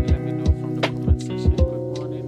Let me know from the comment section. Good morning.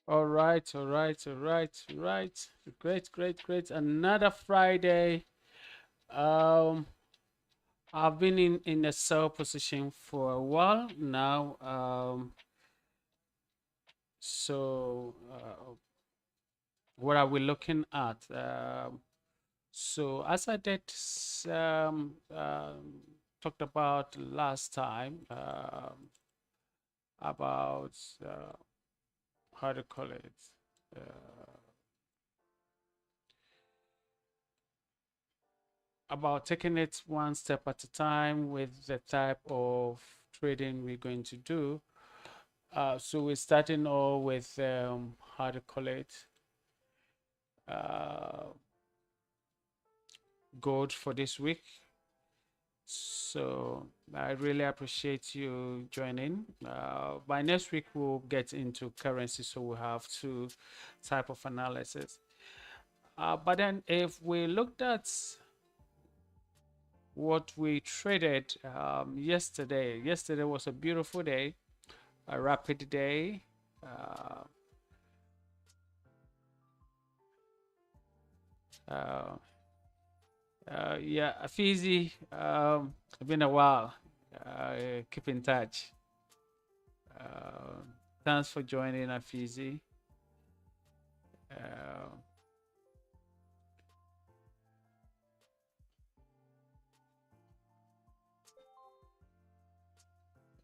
All right, all right, all right, right. Great, great, great. Another Friday. Um, I've been in a sell position for a while now. What are we looking at? So as I did talked about last time about how to call it. Uh, about taking it one step at a time with the type of trading we're going to do. So we're starting all with how to call it, gold for this week. So I really appreciate you joining. By next week we'll get into currency, so we'll have two type of analysis. But then if we looked at what we traded yesterday was a beautiful day, a rapid day. Yeah, Fizi, it's been a while. Keep in touch. Thanks for joining, Afizi.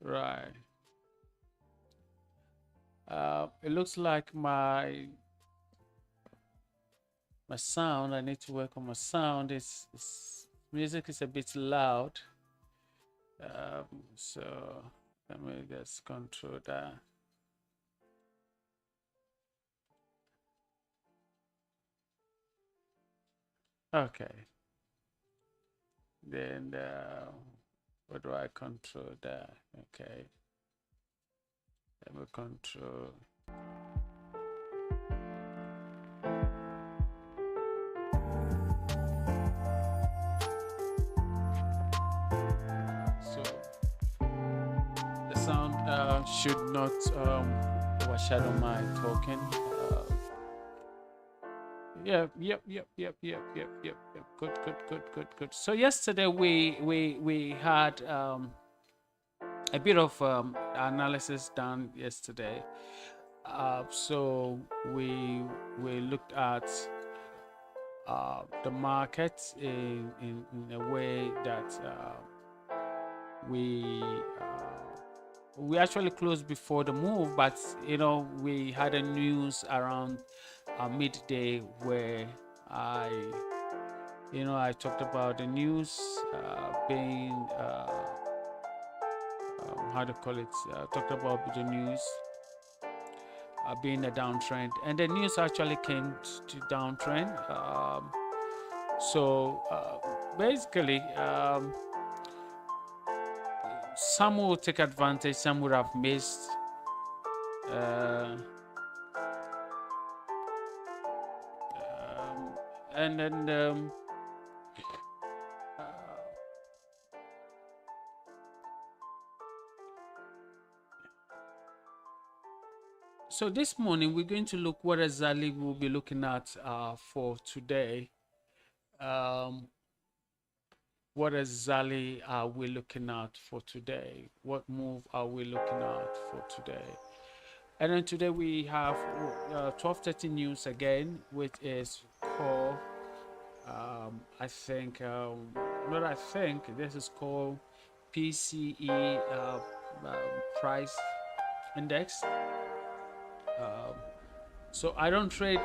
Right. It looks like my sound. I need to work on my sound. It's music is a bit loud. So let me just control that. Okay. Then what do I control that? Okay. Let me control. So the sound should not overshadow my talking. Yep. Good. So yesterday we had a bit of analysis done yesterday. So we looked at the market in a way that we actually closed before the move, but we had a news around midday where I talked about the news being how to call it, talked about the news being a downtrend, and the news actually came to downtrend. So basically, some will take advantage, some would have missed. And then So this morning we're going to look what exactly we'll be looking at for today. What exactly are we looking at for today? What move are we looking at for today? And then today we have 12:30 news again, which is called I think not I think this is called PCE price index. So I don't trade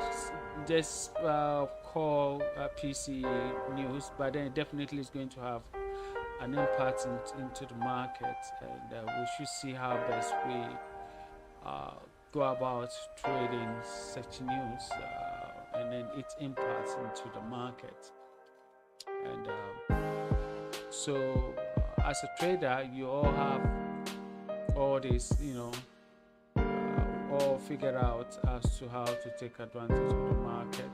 this call PCE news, but then it definitely is going to have an impact into the market, and we should see how best we go about trading such news and then its impacts into the market. And so as a trader, you all have all this, all figured out as to how to take advantage of the market.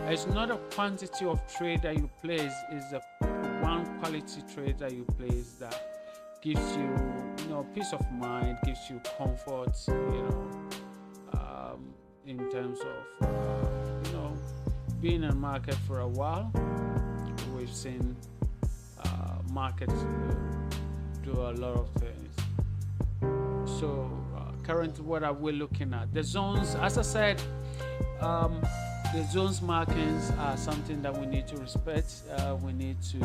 It's not a quantity of trade that you place, it's the one quality trade that you place that gives you, peace of mind, gives you comfort, in terms of, being in the market for a while. We've seen markets do a lot of things. So currently, what are we looking at? The zones, as I said, the zones markings are something that we need to respect. We need to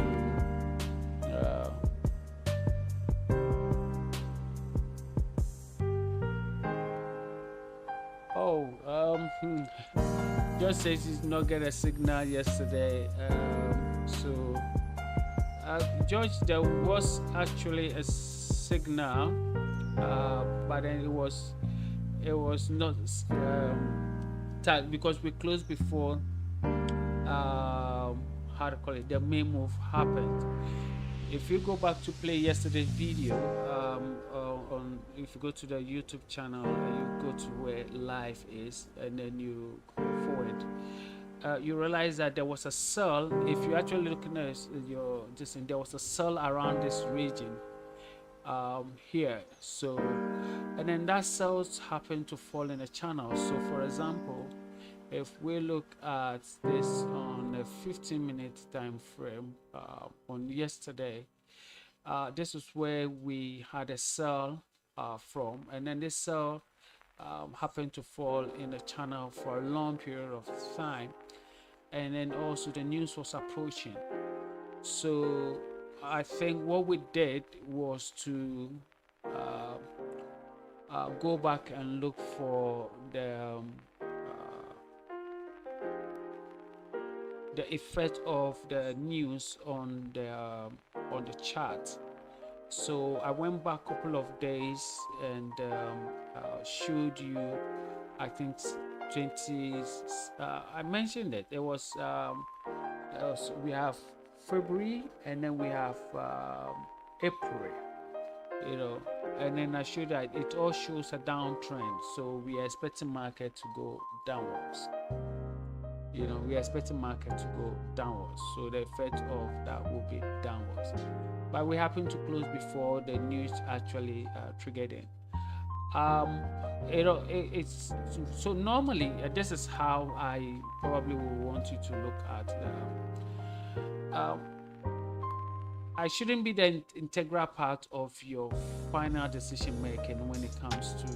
George says he did not get a signal yesterday. So George, there was actually a signal, but then it was not tagged because we closed before how to call it, the main move happened. If you go back to play yesterday's video, if you go to the YouTube channel and you go to where live is and then you go forward, you realize that there was a sell. If you're actually looking at there was a sell around this region here. So, and then that cells happen to fall in a channel. So for example, if we look at this on a 15-minute time frame on yesterday, this is where we had a sell from, and then this sell happened to fall in the channel for a long period of time, and then also the news was approaching. So I think what we did was to go back and look for the effect of the news on the chart. So I went back a couple of days and showed you, I think 20. I mentioned it. There was we have February and then we have April, and then I showed that it all shows a downtrend. So we are expecting market to go downwards. We are expecting market to go downwards, so the effect of that will be downwards. But we happen to close before the news actually triggered in. It's so normally this is how I probably will want you to look at. I shouldn't be the integral part of your final decision making when it comes to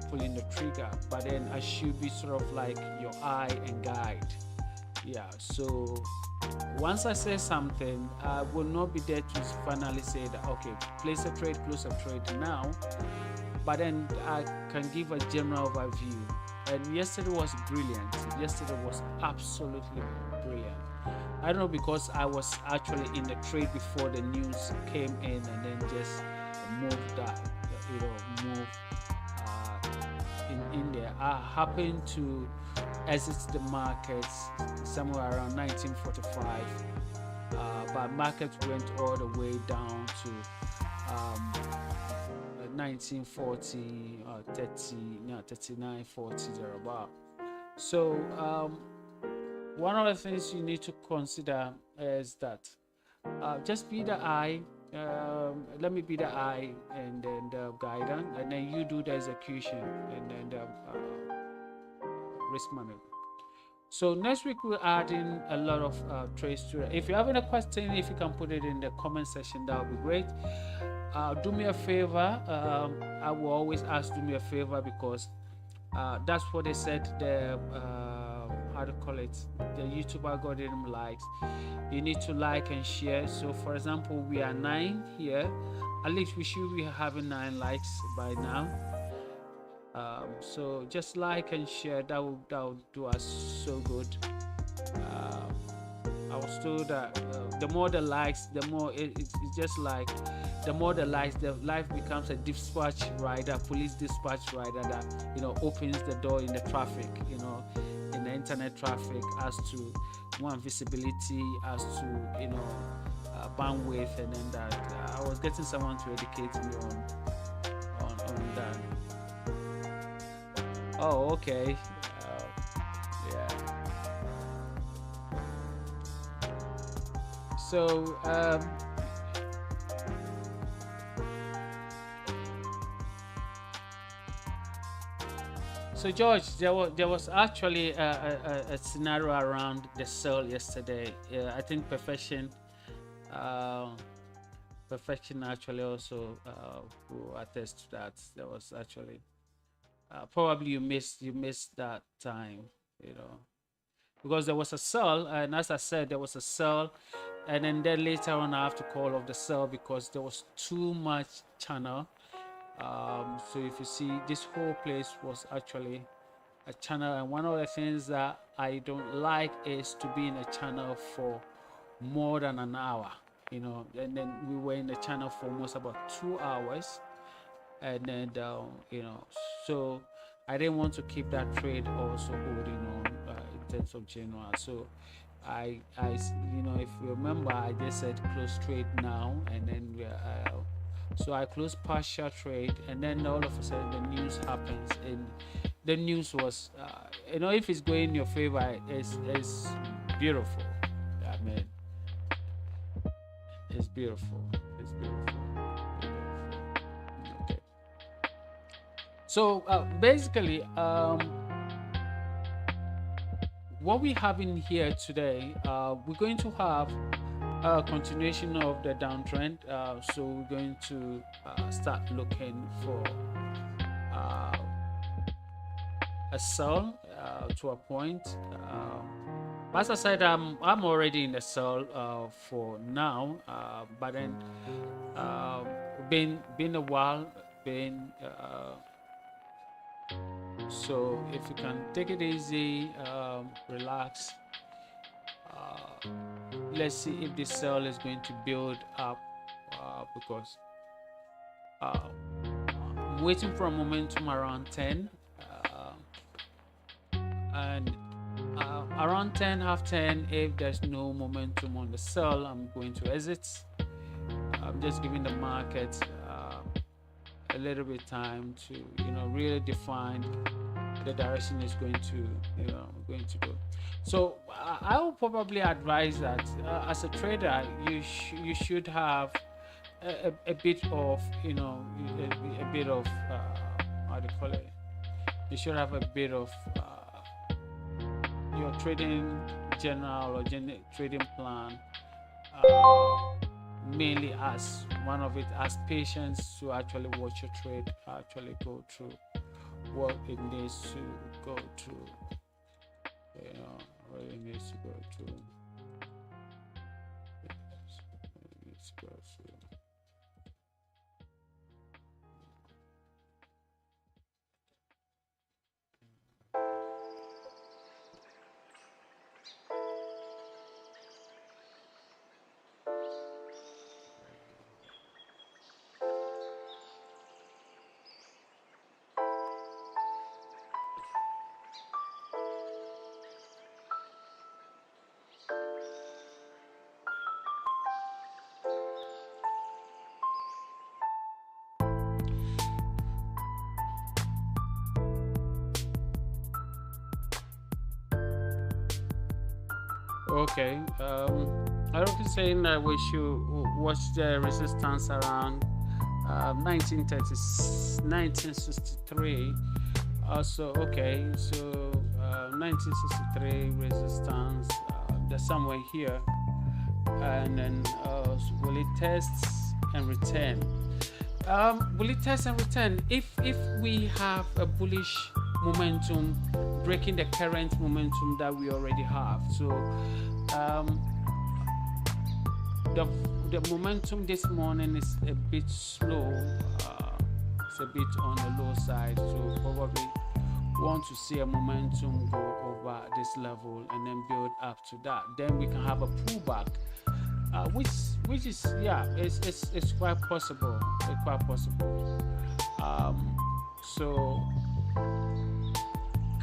pulling the trigger, but then I should be sort of like your eye and guide. So once I say something, I will not be there to finally say that okay, place a trade, close a trade now, but then I can give a general overview. And yesterday was brilliant. Yesterday was absolutely brilliant. I don't know, because I was actually in the trade before the news came in and then just moved that, in there. I happened to exit the markets somewhere around 1945, but market went all the way down to 1940, 39, 40 thereabout. So one of the things you need to consider is that just be the eye let me be the eye and then the guidance, and then you do the execution and then the risk management. So next week we're adding a lot of trades to it. If you have any question, if you can put it in the comment section, that would be great. Do me a favor. I will always ask, do me a favor, because that's what they said, the how to call it, the YouTube algorithm likes. You need to like and share. So for example, we are 9 here. At least we should be having 9 likes by now. So just like and share, that will do us so good. I was told that the more the likes, the more it's just like, the more the likes, the life becomes a dispatch rider, police dispatch rider that, you know, opens the door in the traffic, you know, in the internet traffic, as to one, visibility, as to, you know, bandwidth, and then that I was getting someone to educate me on that. Oh, okay. Yeah. So so George, there was actually a scenario around the sale yesterday. I think Perfection actually also will attest to that. There was actually probably you missed that time, you know, because there was a sell, and as I said, there was a sell, and then later on I have to call off the sell because there was too much channel. So if you see, this whole place was actually a channel, and one of the things that I don't like is to be in a channel for more than an hour, you know. And then we were in the channel for almost about 2 hours, and then you know, so I didn't want to keep that trade also holding on in terms of general. So I you know, if you remember, I just said close trade now, and then so I closed partial trade, and then all of a sudden the news happens, and the news was you know, if it's going in your favor, it's beautiful. I mean, it's beautiful. It's beautiful. Okay. So basically, what we have in here today, we're going to have a continuation of the downtrend. So we're going to start looking for a sell to a point. As I said, I'm already in the sell for now, but then been a while, so if you can take it easy, relax. Let's see if this sell is going to build up, because I'm waiting for a momentum around 10, and around 10, half 10, if there's no momentum on the sell, I'm going to exit. I'm just giving the market a little bit time to, you know, really define the direction is going to, you know, going to go. So I will probably advise that as a trader, you should have a bit of, you know, a bit of how do you call it? You should have a bit of your trading general or trading plan, mainly as one of it as patience to actually watch your trade actually go through what it needs to go through, you know, what it needs to go through. Okay, I was saying that we should watch the resistance around 1963. Also, okay, so 1963 resistance, there's somewhere here, and then will it test and return? Will it test and return? If we have a bullish momentum breaking the current momentum that we already have, so um, the momentum this morning is a bit slow. It's a bit on the low side, so probably want to see a momentum go over this level and then build up to that. Then we can have a pullback, which is, yeah, it's quite possible. It's quite possible. So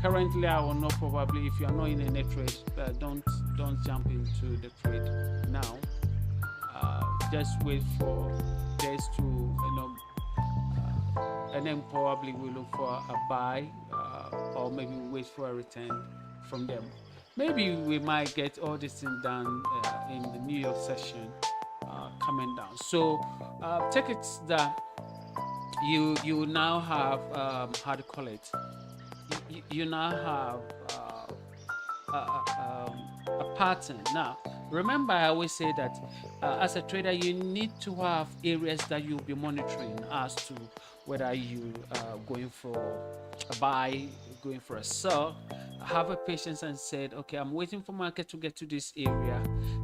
currently, I will not probably, if you are not in any trade, don't jump into the trade now. Just wait for days to, and then probably we look for a buy, or maybe wait for a return from them. Maybe we might get all this thing done in the New York session coming down. So take it that you now have how to call it. You now have a pattern. Now, remember, I always say that as a trader, you need to have areas that you'll be monitoring as to whether you going for a buy, going for a sell. Have a patience and said, okay, I'm waiting for market to get to this area,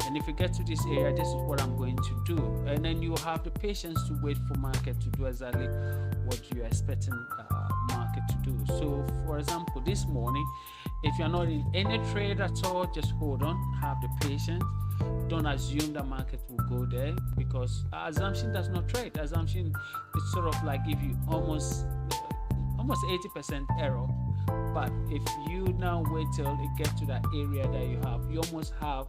and if you get to this area, this is what I'm going to do. And then you have the patience to wait for market to do exactly what you're expecting market to do. So for example, this morning, if you're not in any trade at all, just hold on, have the patience. Don't assume the market will go there, because assumption does not trade. Assumption is sort of like give you almost 80% error. But if you now wait till it gets to that area that you almost have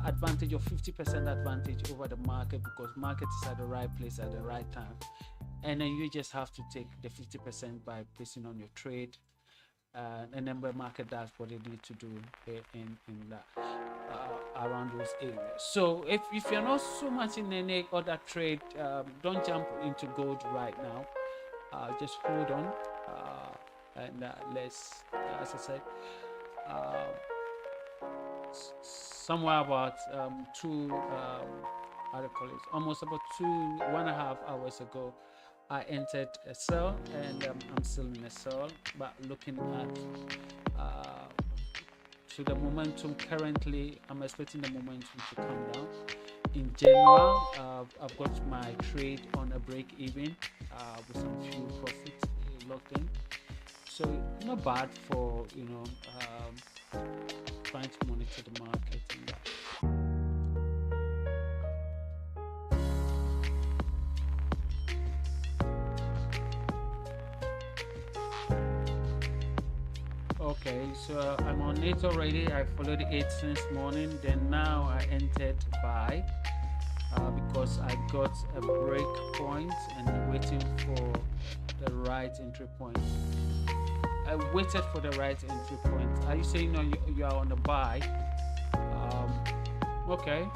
advantage of 50% advantage over the market, because market is at the right place at the right time. And then you just have to take the 50% by placing on your trade, and then the market does what it needs to do in that around those areas. So if you're not so much in any other trade, don't jump into gold right now. Just hold on, and let's, as I said, somewhere about how to call it, almost about 1.5 hours ago, I entered a sell, and I'm still in a sell, but looking at to the momentum currently, I'm expecting the momentum to come down. In general, I've got my trade on a break even with some few profits locked in, so not bad for trying to monitor the market and that. Okay, so I'm on it already. I followed it since morning. Then now I entered buy because I got a break point and I'm waiting for the right entry point. I waited for the right entry point. Are you saying no, you are on a buy? Okay.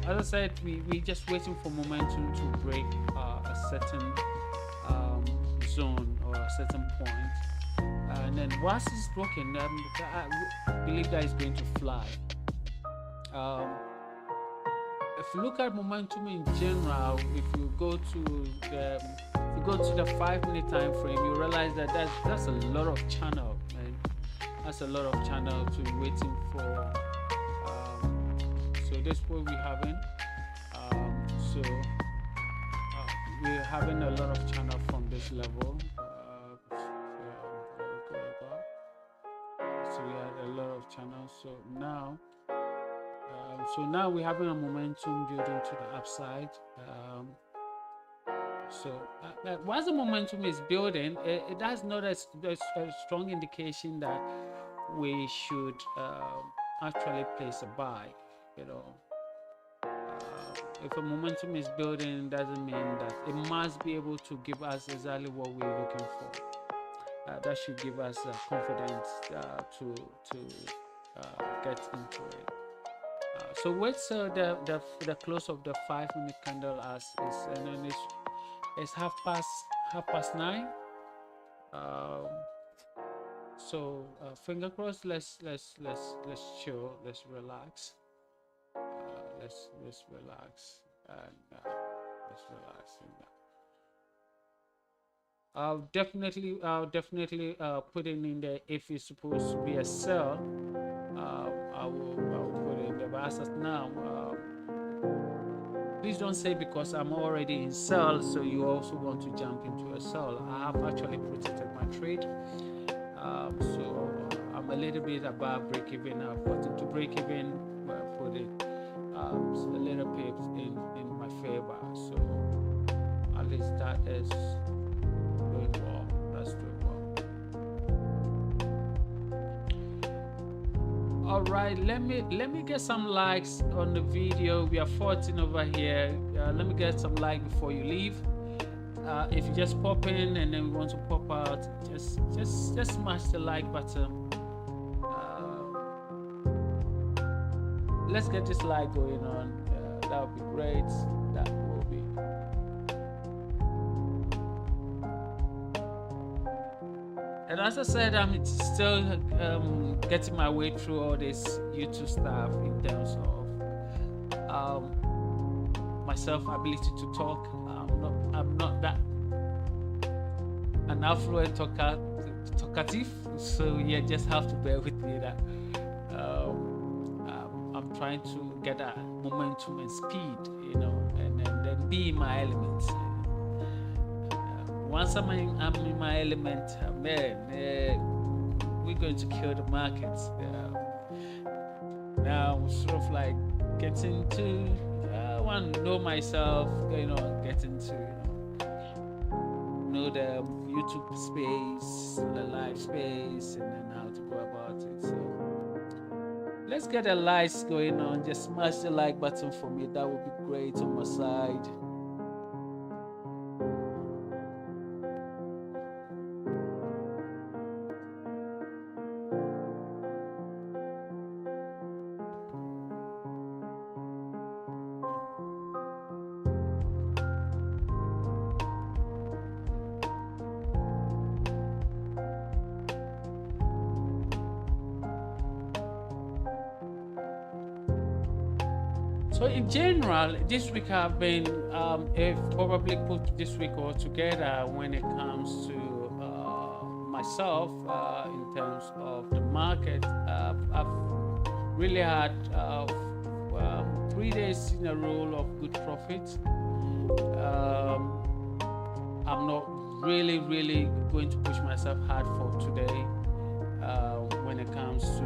As I said, we just waiting for momentum to break a certain zone or a certain point. And then once it's broken, I believe that is going to fly. If you look at momentum in general, if you go to the 5-minute time frame, you realize that that's a lot of channel, man. That's a lot of channel to waiting for. So that's what we're having. So we're having a lot of channel from this level. So we had a lot of channels. So now we're having a momentum building to the upside. Once the momentum is building, that's not a strong indication that we should actually place a buy. If a momentum is building, doesn't mean that it must be able to give us exactly what we're looking for. That should give us confidence to get into it. So wait, so the close of the 5-minute candle as is, and then it's half past 9. So finger crossed. Let's chill. Let's relax. Let's relax and let's relax. And, I'll definitely put it in there if it's supposed to be a sell. I will put it in there. But as of now, please don't say because I'm already in sell, so you also want to jump into a sell. I have actually protected my trade. So I'm a little bit above break even. I've gotten to break even, put it so a little pips in my favor. So at least that is doing well. That's doing well. All right, let me get some likes on the video. We are 14 over here. Let me get some like before you leave. If you just pop in and then we want to pop out, just smash the like button. Let's get this like going on. That would be great. That will be. And as I said, I'm still getting my way through all this YouTube stuff in terms of myself ability to talk. I'm not that an affluent talkative, so yeah, just have to bear with me that I'm trying to get that momentum and speed, you know, and then be in my element. Once I'm in my element, man, we're going to kill the market. Now I'm sort of like getting to I want to know myself, you know, getting to know the YouTube space, the live space, and then how to go about it. So let's get the likes going on. Just smash the like button for me. That would be great on my side. So in general, this week I've been if probably put this week all together when it comes to myself in terms of the market. I've really had 3 days in a row of good profits. I'm not really going to push myself hard for today when it comes to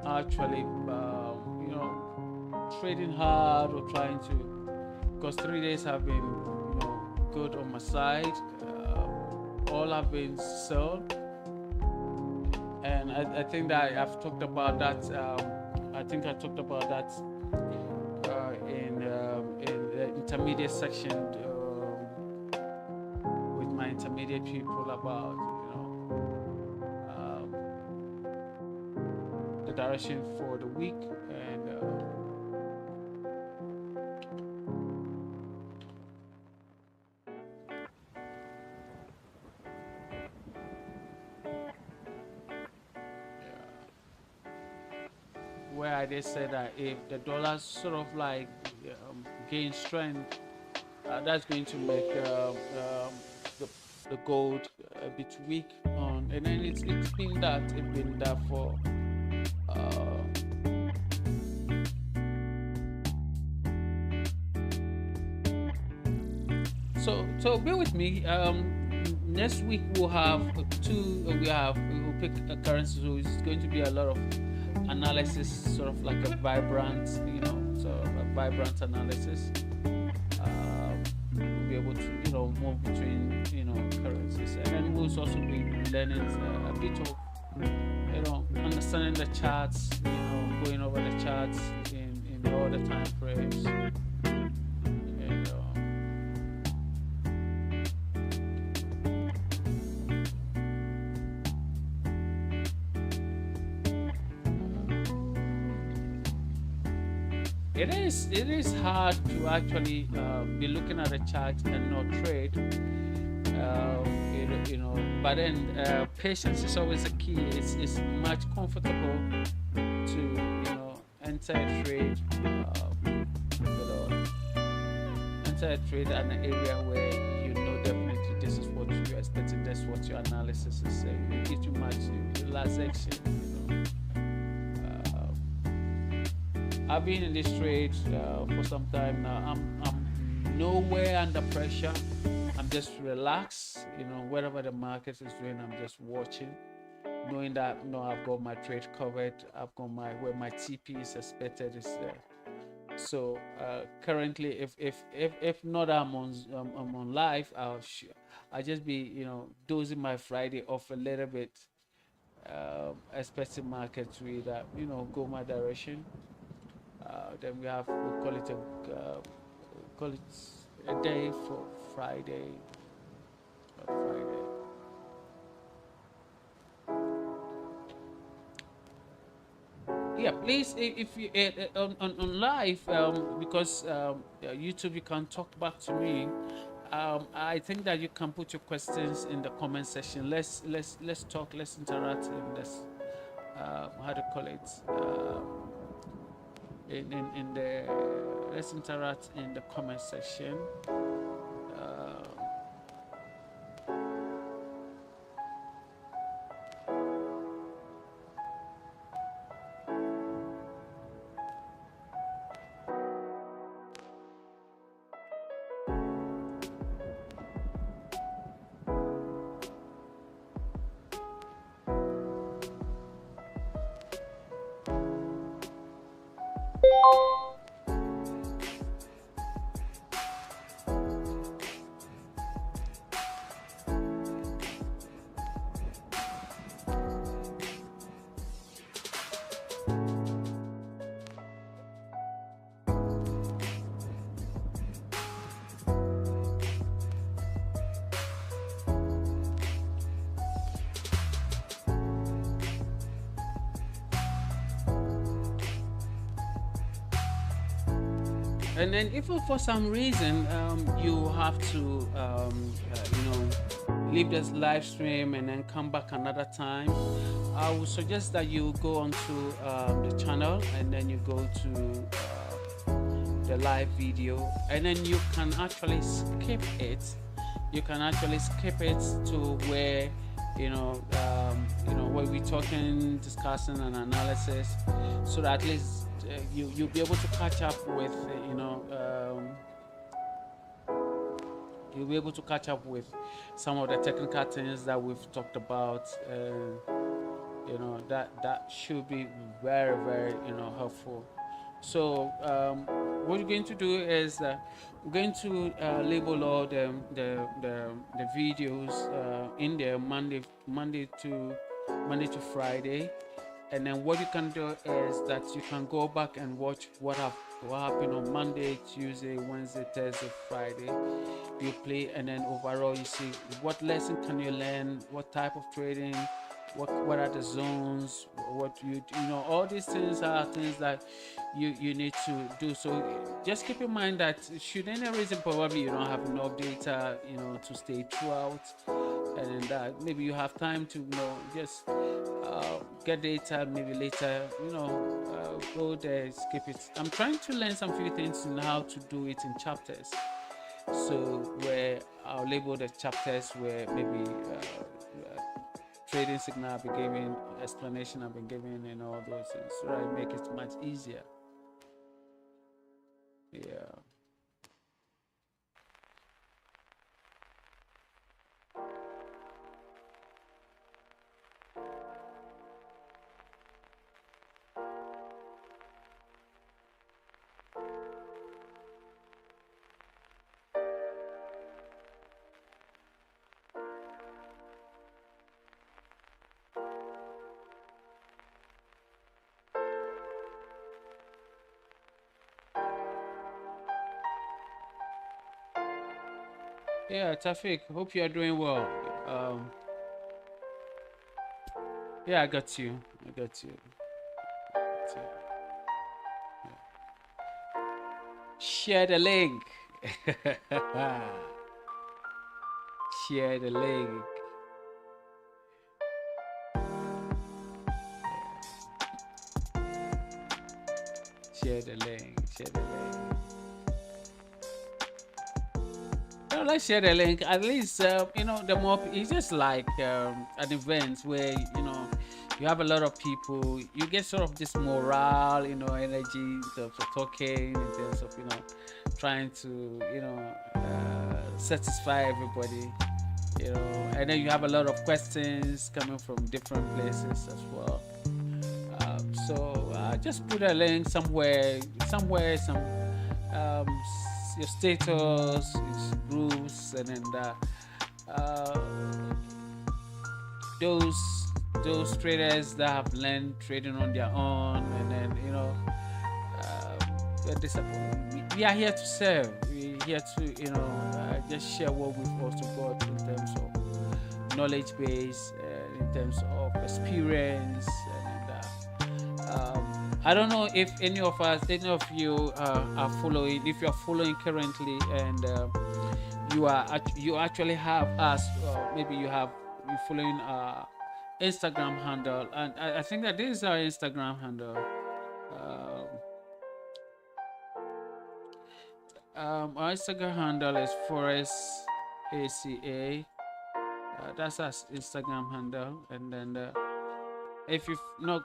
actually trading hard or trying to, because 3 days have been good on my side. All have been sold, and I think that I've talked about that. I think I talked about that in the intermediate section with my intermediate people about the direction for the week. And where I did say that if the dollar sort of like gains strength, that's going to make the gold a bit weak on, and then it's been that for so bear with me. Next week we'll pick a currency, so it's going to be a lot of analysis, sort of like a vibrant, vibrant analysis. We'll be able to, move between, currencies, and then we'll also be learning a bit of, understanding the charts, going over the charts in all the time frames. it is hard to actually be looking at a chart and not trade. You know, but then patience is always a key. It's much comfortable to, you know, enter a trade, you know, enter a trade in an area where you know definitely this is what you're expecting, that's what your analysis is saying. It gives you much relaxation, you know. I've been in this trade for some time now. I'm nowhere under pressure. I'm just relaxed, you know, whatever the market is doing, I'm just watching, knowing that, you know, I've got my trade covered. I've got my, where my TP is expected is there. So currently, if not I'm on live, I'll just be, you know, dozing my Friday off a little bit, expecting market to either, you know, go my direction. Then we call it a day for Friday. Friday. Yeah, please, if you on live, because YouTube, you can talk back to me. I think that you can put your questions in the comment section. Let's talk. Let's interact in this. How to call it? In the let's interact in the comment section. And then if for some reason you have to you know, leave this live stream and then come back another time, I would suggest that you go onto the channel and then you go to the live video, and then you can actually skip it. You can actually skip it to where, you know, where we're talking, discussing, and analysis, so that at least you'll be able to catch up with, you'll be able to catch up with some of the technical things that we've talked about. You know, that should be very, very, you know, helpful. So what we're going to do is we're going to label all the videos in there Monday to Friday. And then what you can do is that you can go back and watch what happened on Monday, Tuesday, Wednesday, Thursday, Friday. You play, and then overall you see what lesson can you learn, what type of trading, what are the zones, what you know, all these things are things that you need to do. So just keep in mind that should any reason probably you don't have enough data, you know, to stay throughout, and that maybe you have time to, you know, just get data maybe later, you know, go there, skip it. I'm trying to learn some few things in how to do it in chapters, so where I'll label the chapters where maybe trading signal I've been giving, explanation I've been giving, and all those things, so that I make it much easier. Yeah. Yeah, Tafik, hope you are doing well. Yeah, I got you. share the link. Share the link. Share the link. Share the link. So let's share the link. At least you know, the more it's just like an event where you have a lot of people. You get sort of this morale, energy in terms of talking, in terms of trying to satisfy everybody. And then you have a lot of questions coming from different places as well. So just put a link somewhere, some your status, groups, and then those traders that have learned trading on their own, and then we are here to serve. We're here to just share what we've also got in terms of knowledge base, in terms of experience, and I don't know if any of you are following. If you are following currently, and you actually have us, maybe you're following our Instagram handle, and I think that this is our Instagram handle. Our Instagram handle is Forex ACA. That's our Instagram handle, and then if you've not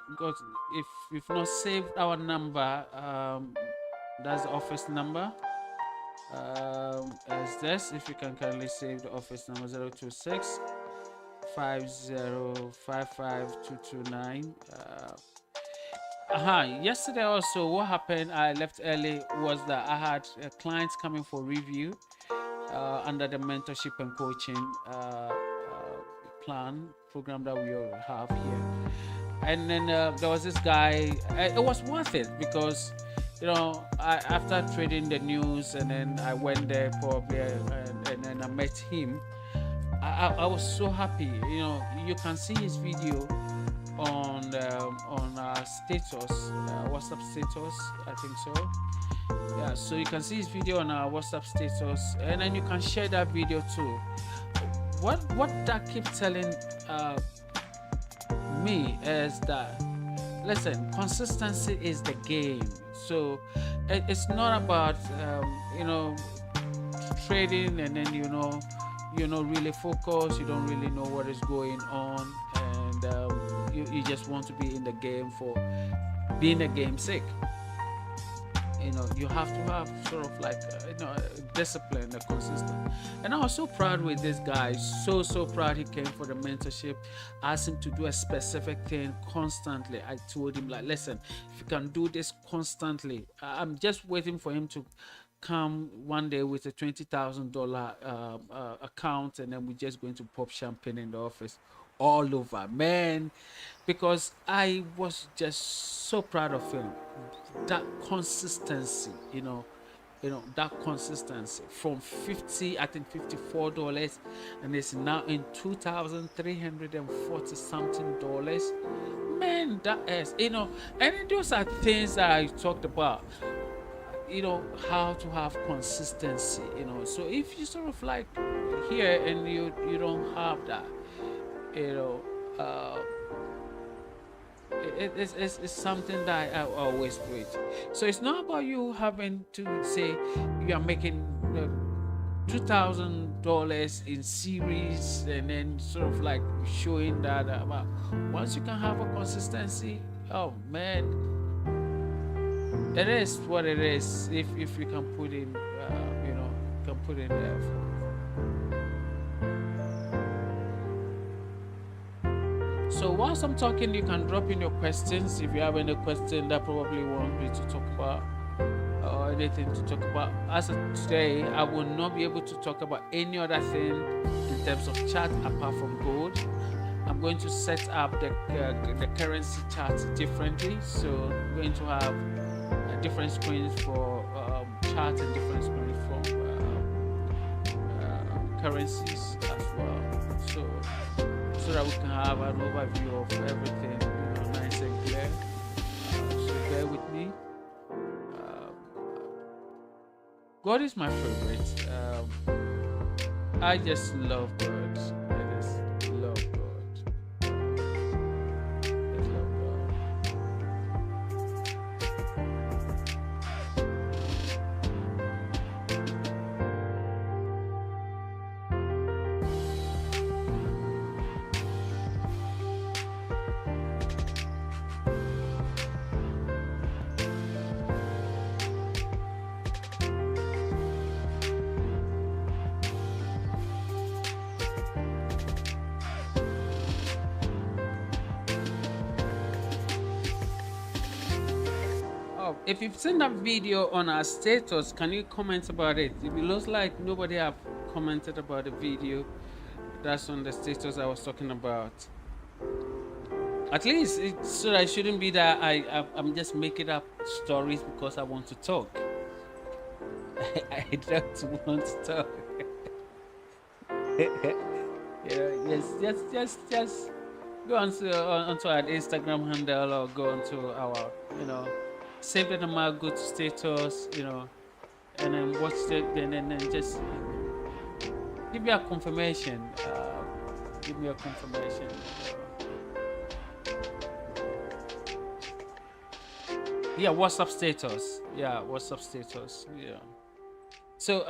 saved our number, that's the office number. As this, if you can kindly save the office number, 026 5055229. Yesterday also, what happened, I left early, was that I had clients coming for review under the mentorship and coaching program that we all have here. And then there was this guy. It was worth it because after trading the news, and then I went there probably, and then I met him. I was so happy. You can see his video on our status, WhatsApp status, I think so. Yeah, so you can see his video on our WhatsApp status, and then you can share that video too. What that keeps telling me is that, listen, consistency is the game. So it's not about trading and then you're not really focused, you don't really know what is going on, and you just want to be in the game for being a game sake. You have to have sort of like discipline, consistent. And I was so proud with this guy, so proud. He came for the mentorship, asked him to do a specific thing constantly. I told him, like, listen, if you can do this constantly, I'm just waiting for him to come one day with a $20,000 account, and then we're just going to pop champagne in the office all over, man, because I was just so proud of him. That consistency, that consistency from $54, and it's now in $2,340 something dollars. Man, that is, and those are things that I talked about. How to have consistency. So if you sort of like here and you don't have that, it's something that I always preach. So it's not about you having to say you are making $2,000 in series and then sort of like showing that. Once you can have a consistency, oh man, it is what it is. If you can put in, can put in the effort. So whilst I'm talking, you can drop in your questions. If you have any question that probably want me to talk about or anything to talk about. As of today, I will not be able to talk about any other thing in terms of chart apart from gold. I'm going to set up the currency chart differently. So I'm going to have different screens for charts and different screens for currencies as well. So that we can have an overview of everything, nice and clear. So bear with me. God is my favorite. I just love God. I just love God. I love God. Oh, if you've seen that video on our status, can you comment about it? It looks like nobody have commented about the video that's on the status I was talking about. At least so that it shouldn't be that I'm just making up stories because I want to talk. I don't want to talk. Just go onto our Instagram handle or go onto our, save the number, go to status, and then watch it, and then just give me a confirmation. Give me a confirmation. Yeah, WhatsApp status. Yeah, WhatsApp status. Yeah. So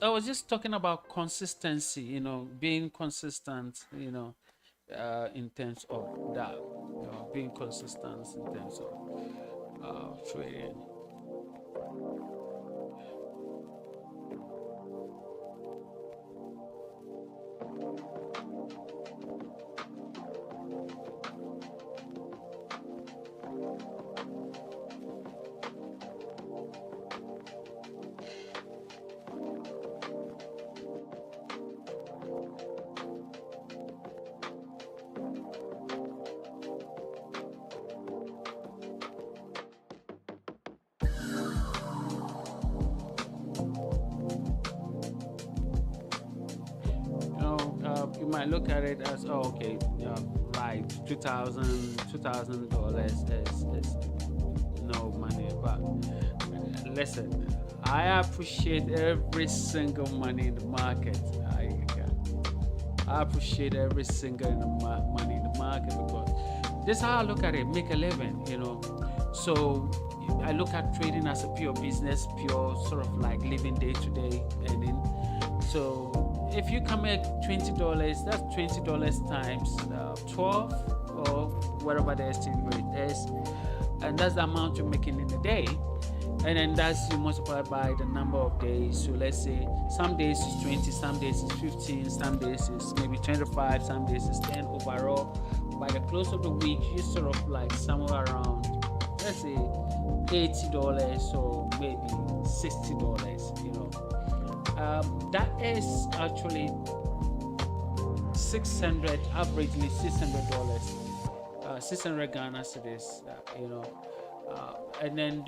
I was just talking about consistency. Being consistent. In terms of that. Being consistent in terms of trading. You might look at it as, oh, okay, right, $2,000 is no money, but listen, I appreciate every single money in the market. I appreciate every single money in the market, because this is how I look at it. Make a living, So I look at trading as a pure business, pure sort of like living day to day earning. So if you can make $20, that's $20 times 12 or whatever the estimate rate is, and that's the amount you're making in a day. And then that's you multiply by the number of days. So let's say some days is 20, some days is 15, some days is maybe 25, some days is 10 overall. By the close of the week, you sort of like somewhere around, let's say $80 or maybe $60. That is actually 600, averagely $600, 600 Ghana cedis, and then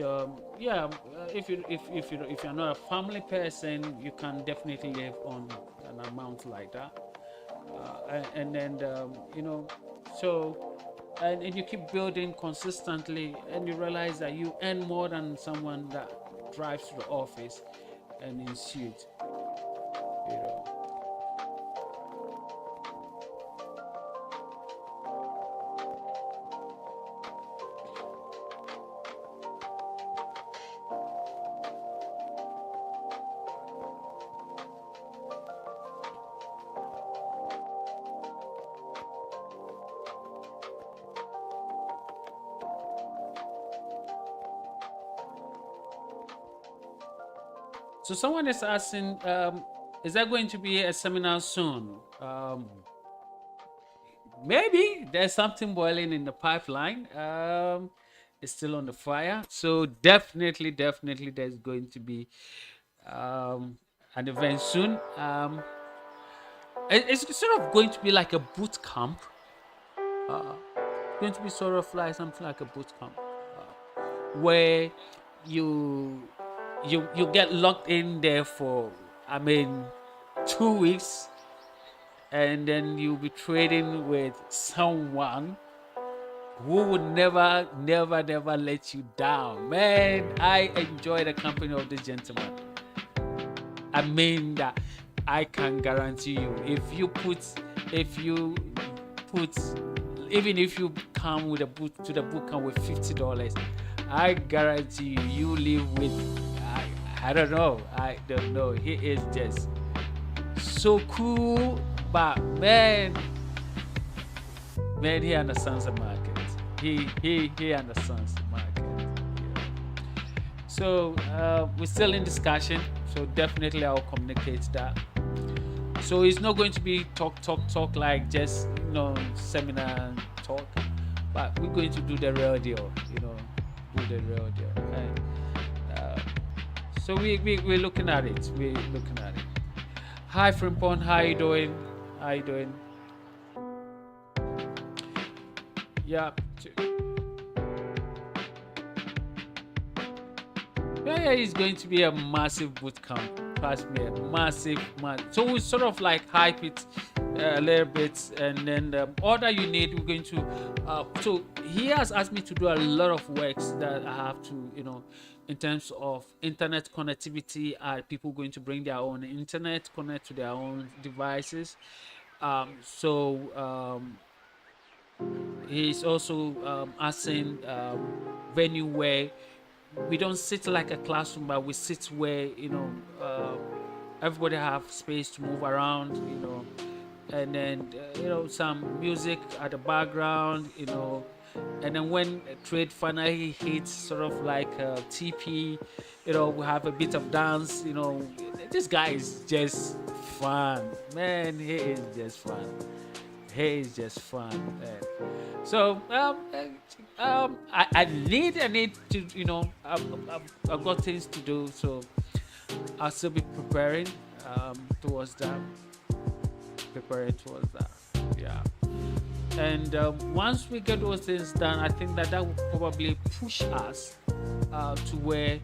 if you're not a family person, you can definitely live on an amount like that, and then and you keep building consistently, and you realize that you earn more than someone that drives to the office and in suit. So someone is asking, is there going to be a seminar soon? Maybe there's something boiling in the pipeline. It's still on the fire. So definitely there's going to be an event soon. It's sort of going to be like a boot camp. Going to be sort of like something like a boot camp, where you get locked in there for 2 weeks, and then you'll be trading with someone who would never let you down. Man, I enjoy the company of this gentleman. I mean that I can guarantee you, if you put, even if you come with a boot to the bootcamp with $50, I guarantee you live with, I don't know, he is just so cool, but man, he understands the market. He understands the market. Yeah. So we're still in discussion, so definitely I'll communicate that. So it's not going to be talk like just seminar talk, but we're going to do the real deal, do the real deal. And so we're looking at it. We're looking at it. Hi Frimpon, how you doing? How you doing? Yeah. Yeah, it's going to be a massive bootcamp. Trust me, a massive. So we sort of like hype it a little bit, and then all that you need, we're going to. So he has asked me to do a lot of works that I have to, in terms of internet connectivity. Are people going to bring their own internet, connect to their own devices? He's also asking venue where we don't sit like a classroom, but we sit where everybody have space to move around, and then some music at the background, and then when trade finally hits, sort of like TP, we have a bit of dance. This guy is just fun, man. He is just fun. He is just fun. So I need to, I've got things to do, so I'll still be preparing towards that. Yeah. And once we get those things done, I think that will probably push us to where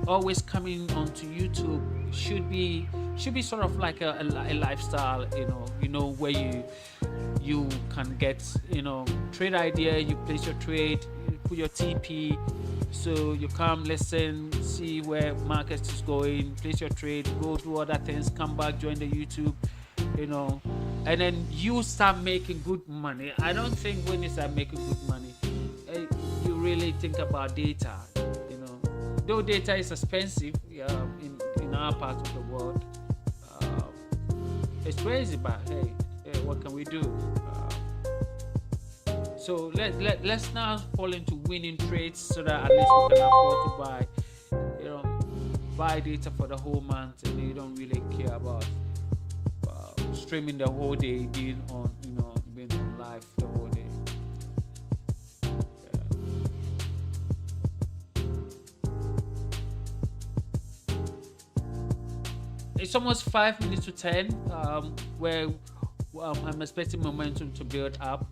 always coming onto YouTube should be sort of like a lifestyle, where you can get trade idea, you place your trade, you put your TP, so you come listen, see where market is going, place your trade, go do other things, come back, join the YouTube, and then you start making good money. I don't think when you start making good money, you really think about data. Though data is expensive in our part of the world, it's crazy, but hey, what can we do? So let's now fall into winning trades, so that at least we can afford to buy data for the whole month, and you don't really care about streaming the whole day, being on live the whole day. It's almost 5 minutes to 10, where I'm expecting momentum to build up.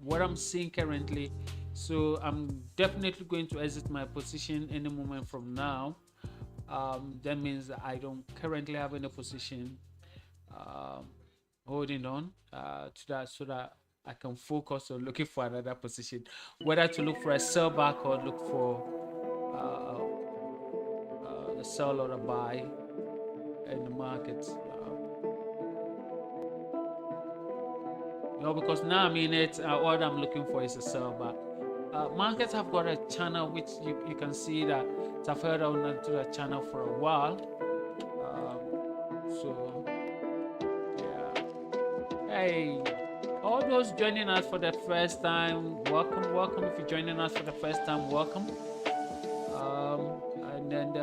What I'm seeing currently, so I'm definitely going to exit my position any moment from now. That means that I don't currently have any position holding on to that, so that I can focus on looking for another position, whether to look for a sell back or look for a sell or a buy in the market. Because now I'm in it, what I'm looking for is a sell back. Markets have got a channel which you can see that I've held on to the channel for a while. So yeah. Hey, all those joining us for the first time, welcome. If you're joining us for the first time, welcome. And then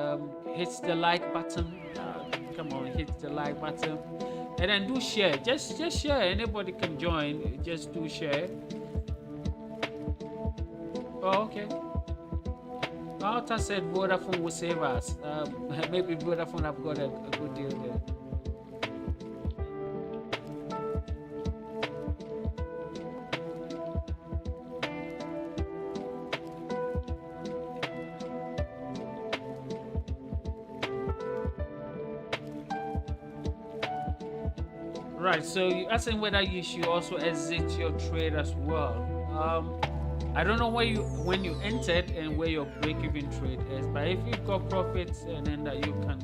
hit the like button. Come on, hit the like button, and then do share. Just share. Anybody can join. Just do share. Oh, okay. Alta said Vodafone will save us. Maybe Vodafone have got a good deal there. Right, so you're asking whether you should also exit your trade as well. I don't know where you when you entered and where your break-even trade is, but if you've got profits and then that you can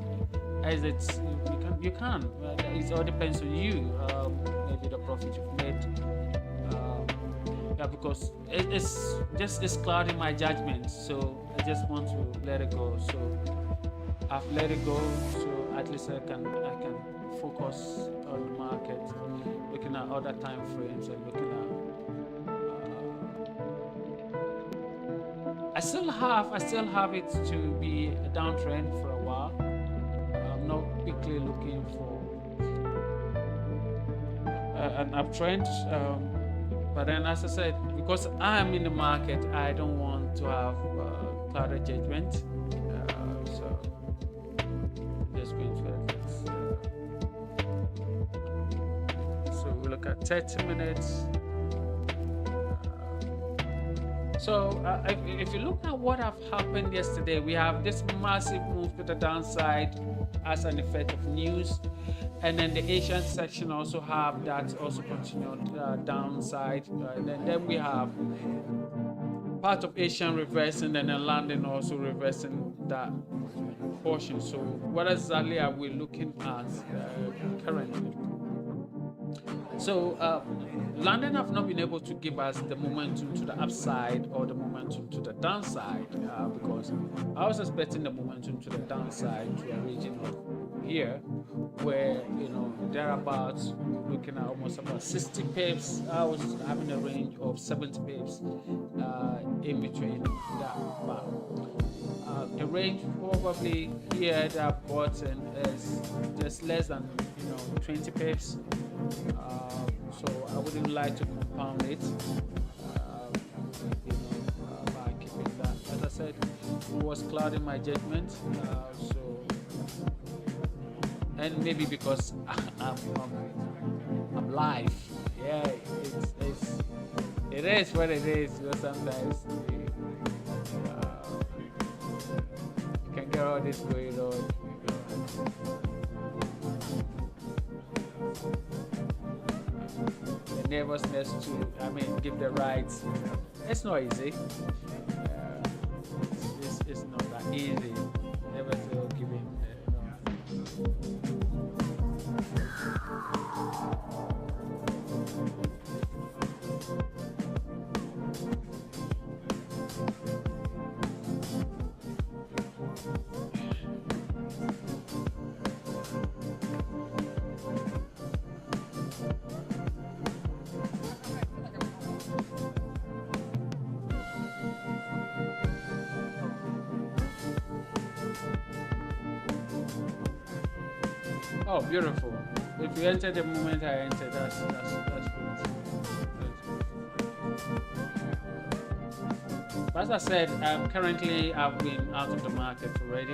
exit, you can. It all depends on you. Maybe the profit you've made. Yeah, because it's clouding my judgment, so I just want to let it go. So I've let it go, so at least I can focus on the market, looking at other time frames and looking at. I still have it to be a downtrend for a while. I'm not quickly looking for an uptrend. But then, as I said, because I am in the market, I don't want to have clouded judgment. So I'm just going to so we look at 30 minutes. So if you look at what have happened yesterday, we have this massive move to the downside as an effect of news. And then the Asian section also have that also continued downside. And then we have part of Asian reversing and then London also reversing that portion. So what exactly are we looking at currently? So London have not been able to give us the momentum to the upside or the momentum to the downside because I was expecting the momentum to the downside to a region of here where thereabouts looking at almost about 60 pips. I was having a range of 70 pips in between that, but the range probably here at that bottom is just less than 20 pips. So I wouldn't like to compound it by keeping that. As I said, it was clouding my judgment. So, and maybe because I'm live. Yeah, it is what it is. Sometimes you can get all this going on. The nervousness to, give the rights. It's not easy. It's not that easy. Never say giving. Oh, beautiful. If you enter the moment I enter, that's good. But as I said, currently I've been out of the market already.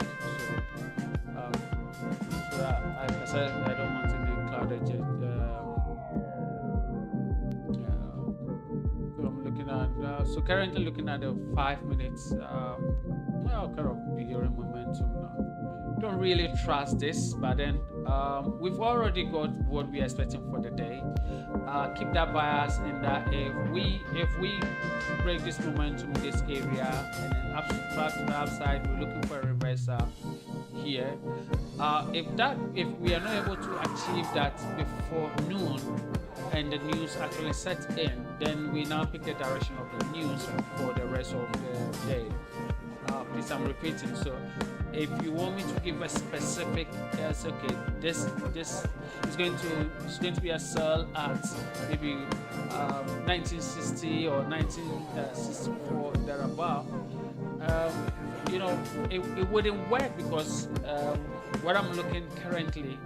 So like I said, I don't want any clouded jet. So I'm looking at, so currently looking at the 5 minutes, kind of figuring momentum now. Don't really trust this, but then we've already got what we're expecting for the day. Keep that bias in that if we break this momentum in this area and then up to the upside, we're looking for a reversal here. If we are not able to achieve that before noon and the news actually sets in, then we now pick the direction of the news for the rest of the day. Please, I'm repeating. So if you want me to give a specific, yes, okay, this is going to be a sell at maybe 1960 or 1964 thereabout. It wouldn't work because what I'm looking currently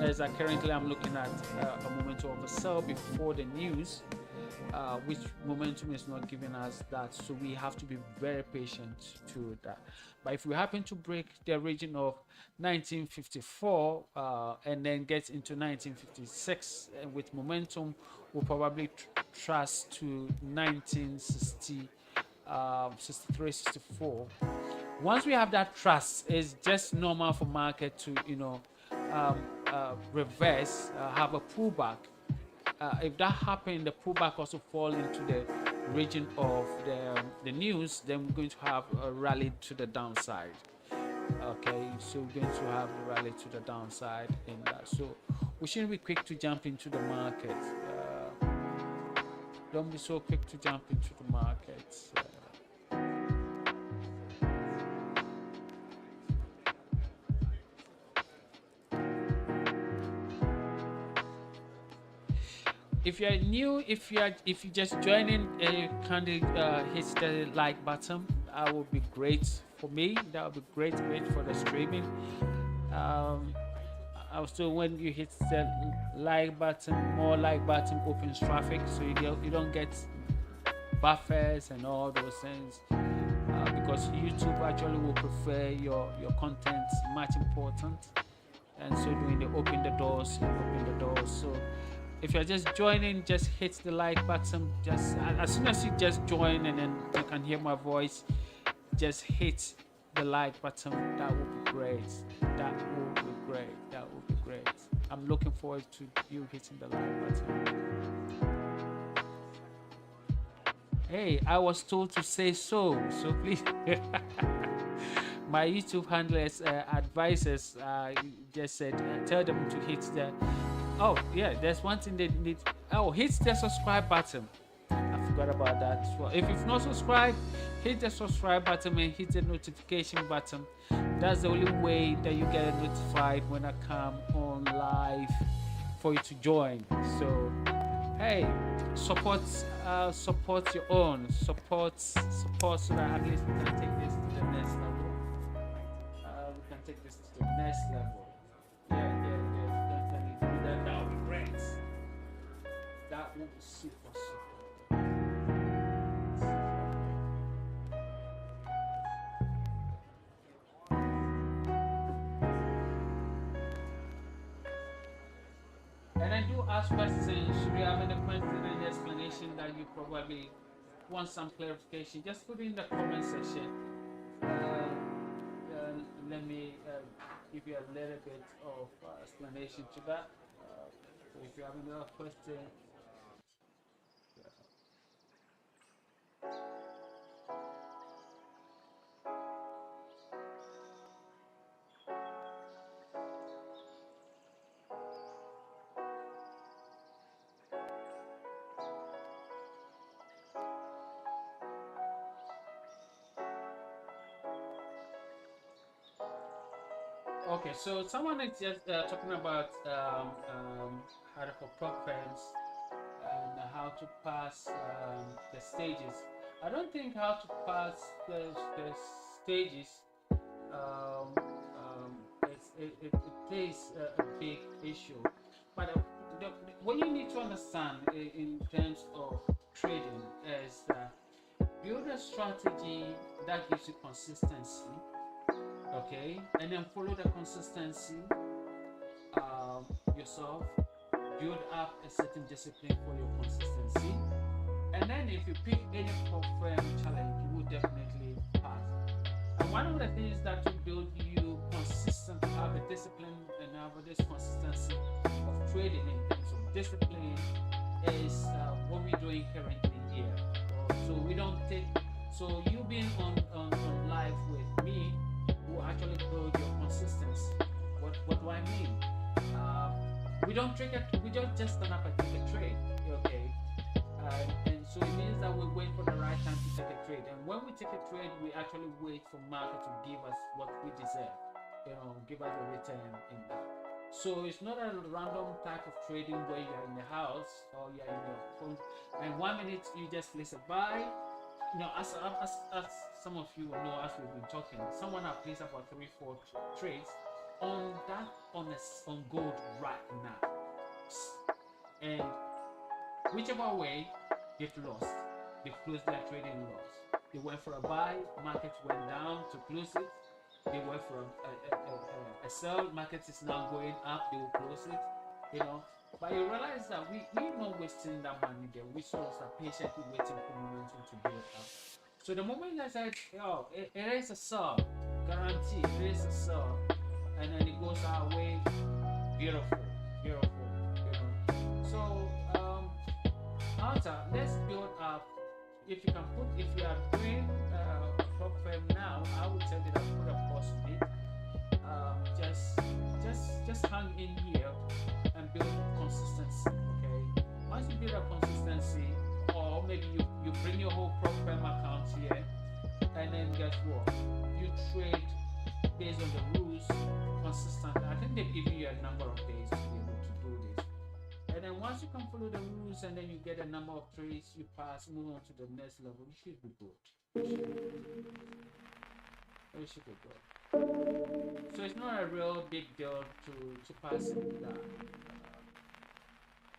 is that I'm looking at a momentum of a sell before the news. Which momentum is not giving us that, so we have to be very patient to that. But if we happen to break the region of 1954 and then get into 1956 with momentum, we'll probably trust to 1960, 63, 64. Once we have that trust, it's just normal for market to reverse, have a pullback. If that happens, the pullback also fall into the region of the news, then we're going to have a rally to the downside. Okay, so we're going to have a rally to the downside in that. So we shouldn't be quick to jump into the market. Don't be so quick to jump into the market. If you're new, if you're just joining, kindly hit the like button. That would be great for me. That would be great for the streaming. Also, when you hit the like button, more like button opens traffic, so you don't get buffers and all those things, because YouTube actually will prefer your content much important, and so doing they open the doors. So if you're just joining, just hit the like button. Just as soon as you just join and then you can hear my voice, just hit the like button. That would be great. That would be great. That would be great. I'm looking forward to you hitting the like button. Hey, I was told to say so please. My YouTube handlers, advisors, just said tell them to hit the. Oh yeah, there's one thing they need. Oh, hit the subscribe button. I forgot about that as well. If you've not subscribed, hit the subscribe button and hit the notification button. That's the only way that you get notified when I come on live for you to join. So hey, support your own, support so that at least we can take this to the next level. We can take this to the next level. Yeah, definitely do that. That would be great. That would be super. And I do ask questions. Should you have any question, any explanation that you probably want some clarification, just put it in the comment section. Let me give you a little bit of explanation to that. So if you have another question. Okay, so someone is just talking about how to prop firms and how to pass the stages. I don't think how to pass the stages it is a big issue. But what you need to understand in terms of trading is build a strategy that gives you consistency. Okay, and then follow the consistency yourself. Build up a certain discipline for your consistency, and then if you pick any firm challenge, you will definitely pass. And one of the things that will build you consistent, have a discipline and have this consistency of trading in terms of discipline is what we're doing currently here. So we don't take. So you being on live with me will actually build your consistency. What do I mean? We don't trade it. We don't just stand up and take a trade. Okay. And so it means that we wait for the right time to take a trade. And when we take a trade, we actually wait for market to give us what we deserve. Give us a return in that. So it's not a random type of trading where you're in the house or you're in your phone and 1 minute you just place a buy. As some of you know, as we've been talking, someone has placed about 3-4 trades on gold right now, and whichever way they've lost, they've closed their trading loss. They went for a buy, market went down to close it. They went for a sell, market is now going up, they will close it. But you realize that we're not wasting that money there. We sort of are patiently waiting for momentum to build up. So the moment I said, it is a sell, guarantee, it is a sell, and then it goes our way, beautiful. So, Hunter, let's build up if you can put, if you are doing prop firm now, I would tell you that put a pause on it. Just hang in here and build consistency. Okay, once you build a consistency, or maybe you bring your whole prop firm account here, and then guess what, you trade based on the rules consistently. I think they've given you a number of days to be able to do this, and then once you can follow the rules and then you get a number of trades, you pass, move on to the next level, you should be good. You should be good. So it's not a real big deal to pass it down.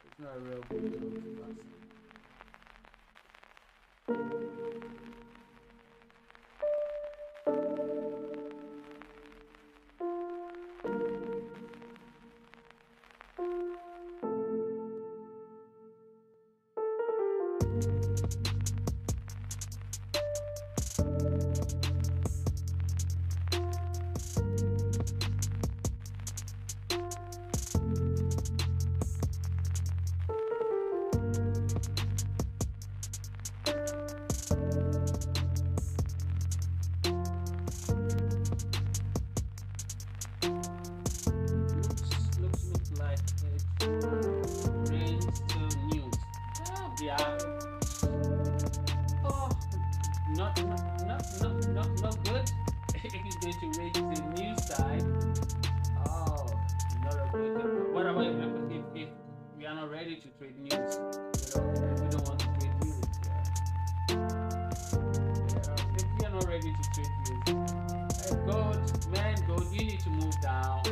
It's not a real big deal to pass it. Not good. If it's going to raise to the new side, oh, not a good thing. What about if we are not ready to trade news? We don't want to trade news. If we are not ready to trade news, gold, you need to move down.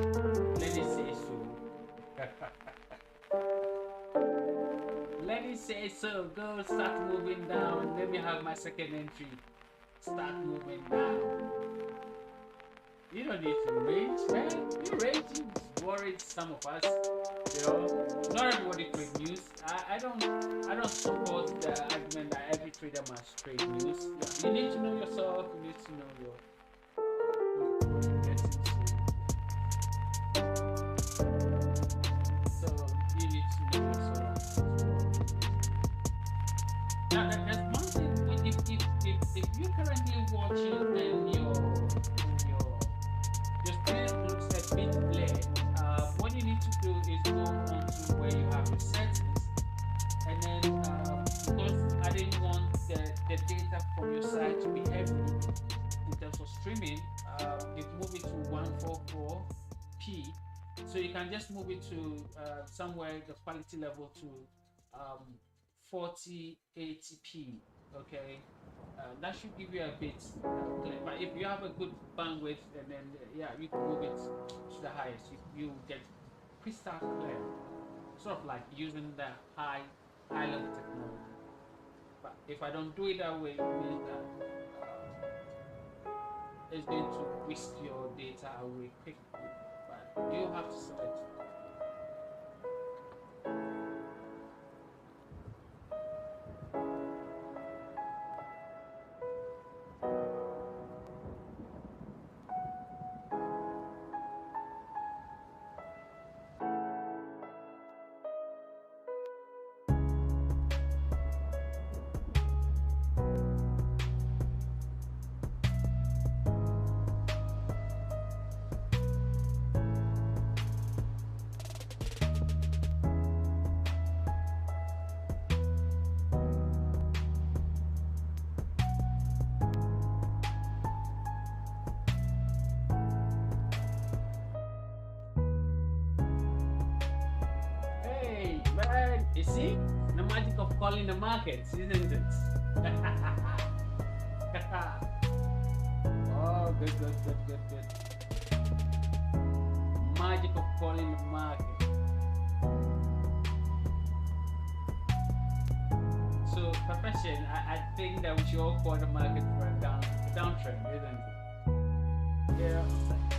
Let it say so. Let it say so. Gold, start moving down. Let me have my second entry. Start moving down. You don't need to rage, man. You rage, you worried some of us. Not everybody trade news. I don't support the argument that every trader must trade news. Yeah, you need to know yourself. You need to know your what you get into. So you need to know yourself as well. Now there's one thing. If you're currently watching and your screen looks a bit blurred, what you need to do is go on to where you have your settings, and then because I didn't want the data from your site to be heavy in terms of streaming, you move it to 144p, so you can just move it to somewhere the quality level to 4080p. Okay, that should give you a bit clear. But if you have a good bandwidth, and then yeah, you can move it to the highest. You get crystal clear, sort of like using the high level technology. But if I don't do it that way, it means that it's going to whisk your data away quickly. But you have to select. You see, the magic of calling the markets, isn't it? Oh, good. Magic of calling the market. So, profession, I think that we should all call the market for a downtrend, isn't it? Yeah.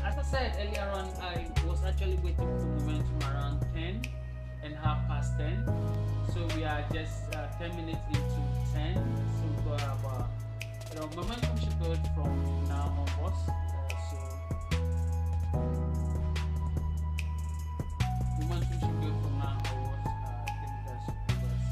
As I said earlier on, I was actually waiting for momentum around 10 and 10:30. So we are just 10 minutes into 10. So we got about, momentum should build from now onwards. Momentum should build from now onwards. I think that should give us,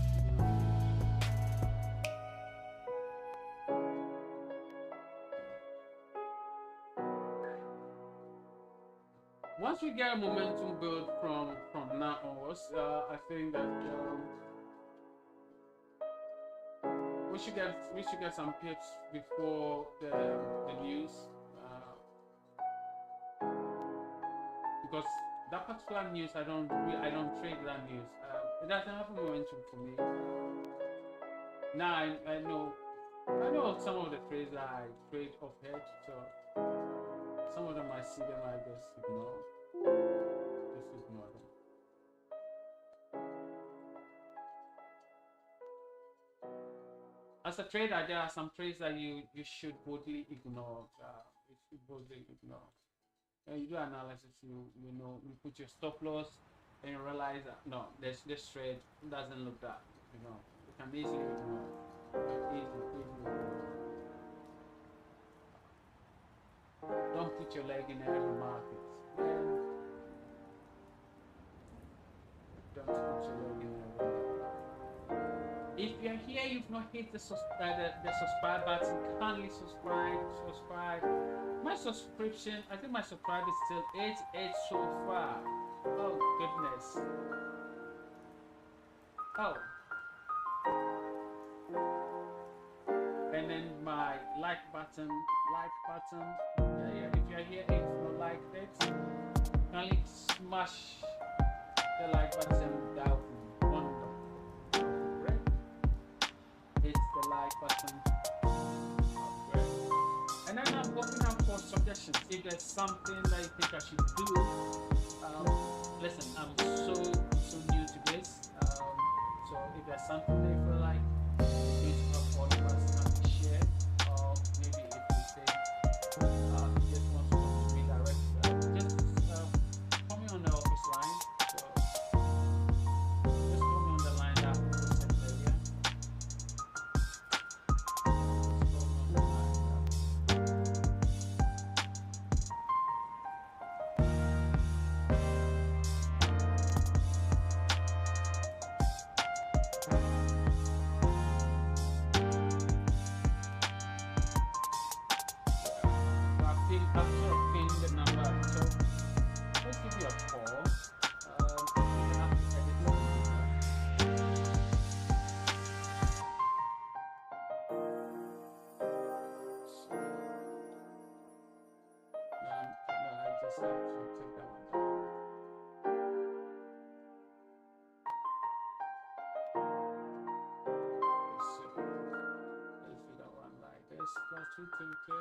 once we get a momentum build from now onwards, I think that we should get some pips before the news, because that particular news I don't trade that news. It doesn't have a momentum for me. Now I know some of the trades that I trade off hedge, so some of them I see them, I just ignore them. As a trader, there are some trades that you should boldly ignore. When you do analysis, you know, you put your stop loss and you realize that no, this trade doesn't look that, you know, you can easily ignore. Easily. Don't put your leg in every market. Don't put your leg in every market. If you're here, you've not hit the subscribe button, kindly subscribe. My subscription, I think my subscribe is still 88 so far. Oh goodness. Oh. And then my like button. Yeah, if you're here, if you like it, kindly smash the like button down. Hit the like button. And then I'm opening up for suggestions. If there's something that you think I should do, listen, I'm so new to this. So if there's something that you feel like you help all of us can share, or maybe if you say you just want to talk to me directly, just call me on the office line. So just call me on the line that we sent earlier. Plus 222.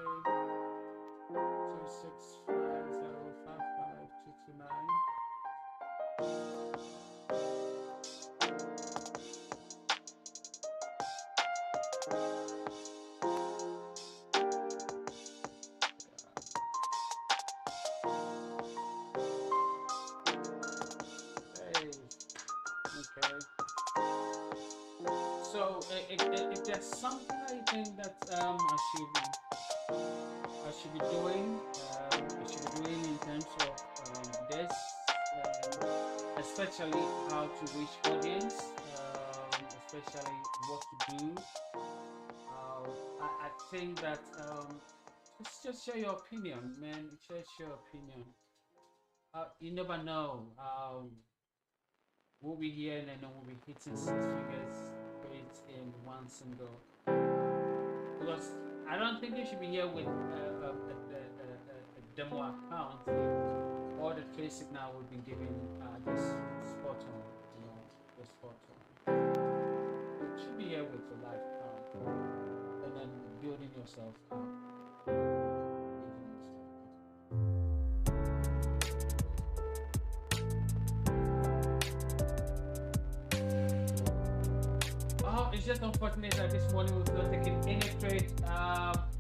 So if there's something I think that I should be doing in terms of this, especially how to reach audience, especially what to do, I think that just share your opinion, man. Just share your opinion. You never know. We'll be here and then we'll be hitting 6 figures in one single, because I don't think you should be here with a demo account. All the trade signal we've been giving just spot on, you know, just spot on. You should be here with your live account and then building yourself up. It's just unfortunate that this morning was not taking any trade.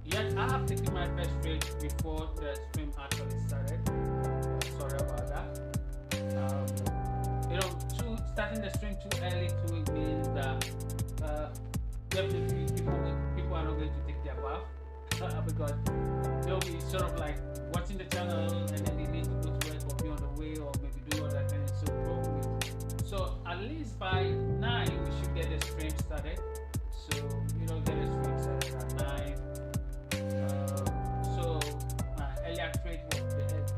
Yet I have taken my first trade before the stream actually started. Sorry about that. You know, starting the stream too early too means that definitely people are not going to take their bath because they'll be sort of like watching the channel and then they need to go to work or be on the way or maybe do other things. So at least by 9 we should get the stream started. So you know, get the stream started at 9. So my earlier trade was the trade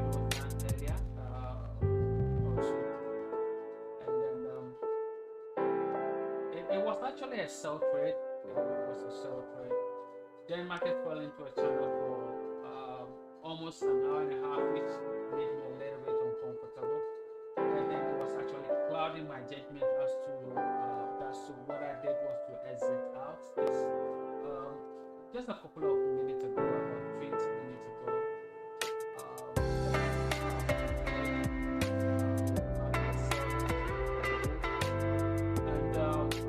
was done earlier. actually a sell trade. It was a sell trade. Then market fell into a channel for almost an hour and a half, which made me a little bit uncomfortable. And then it was actually clouding my judgment as to what I did was to exit out. Just a couple of minutes ago, about 20 minutes ago.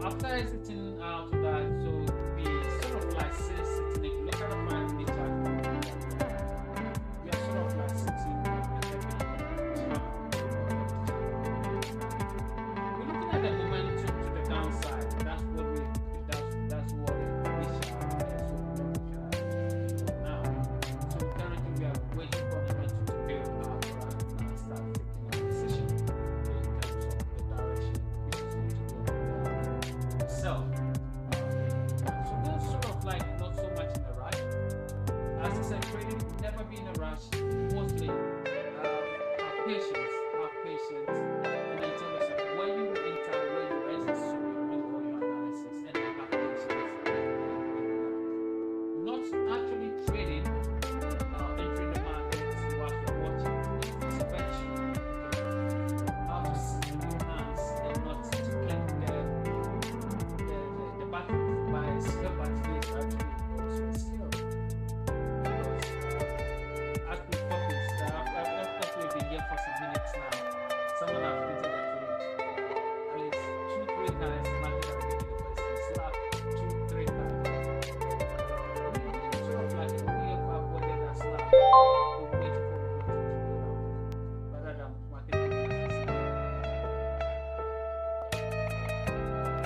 After exiting out of that, so we sort of like sitting. If you look at the 5-minute chart, we are sort of like sitting in a we're looking at the momentum to the downside. That's what we now. So currently we are waiting for the momentum to build up and start taking a decision in terms of the direction which is going to go. So they're sort of like not so much in a rush. As I said, trading never be in a rush. Mostly have patience, and then tell yourself when you enter, when you exit, so you do all your analysis, and then have patience. Not actually trading, entering the market while you're watching inspection. How to sit in your hands and not to click the button by skill, but it is actually also a skill. Because as we focus, after we've been here for some minutes now, someone has printed the trade at least 2-3 times. The market has given the person slap 2-3 times. Sort of like we have avoided that slap. We're waiting for the momentum to build up rather than market giving us a slap.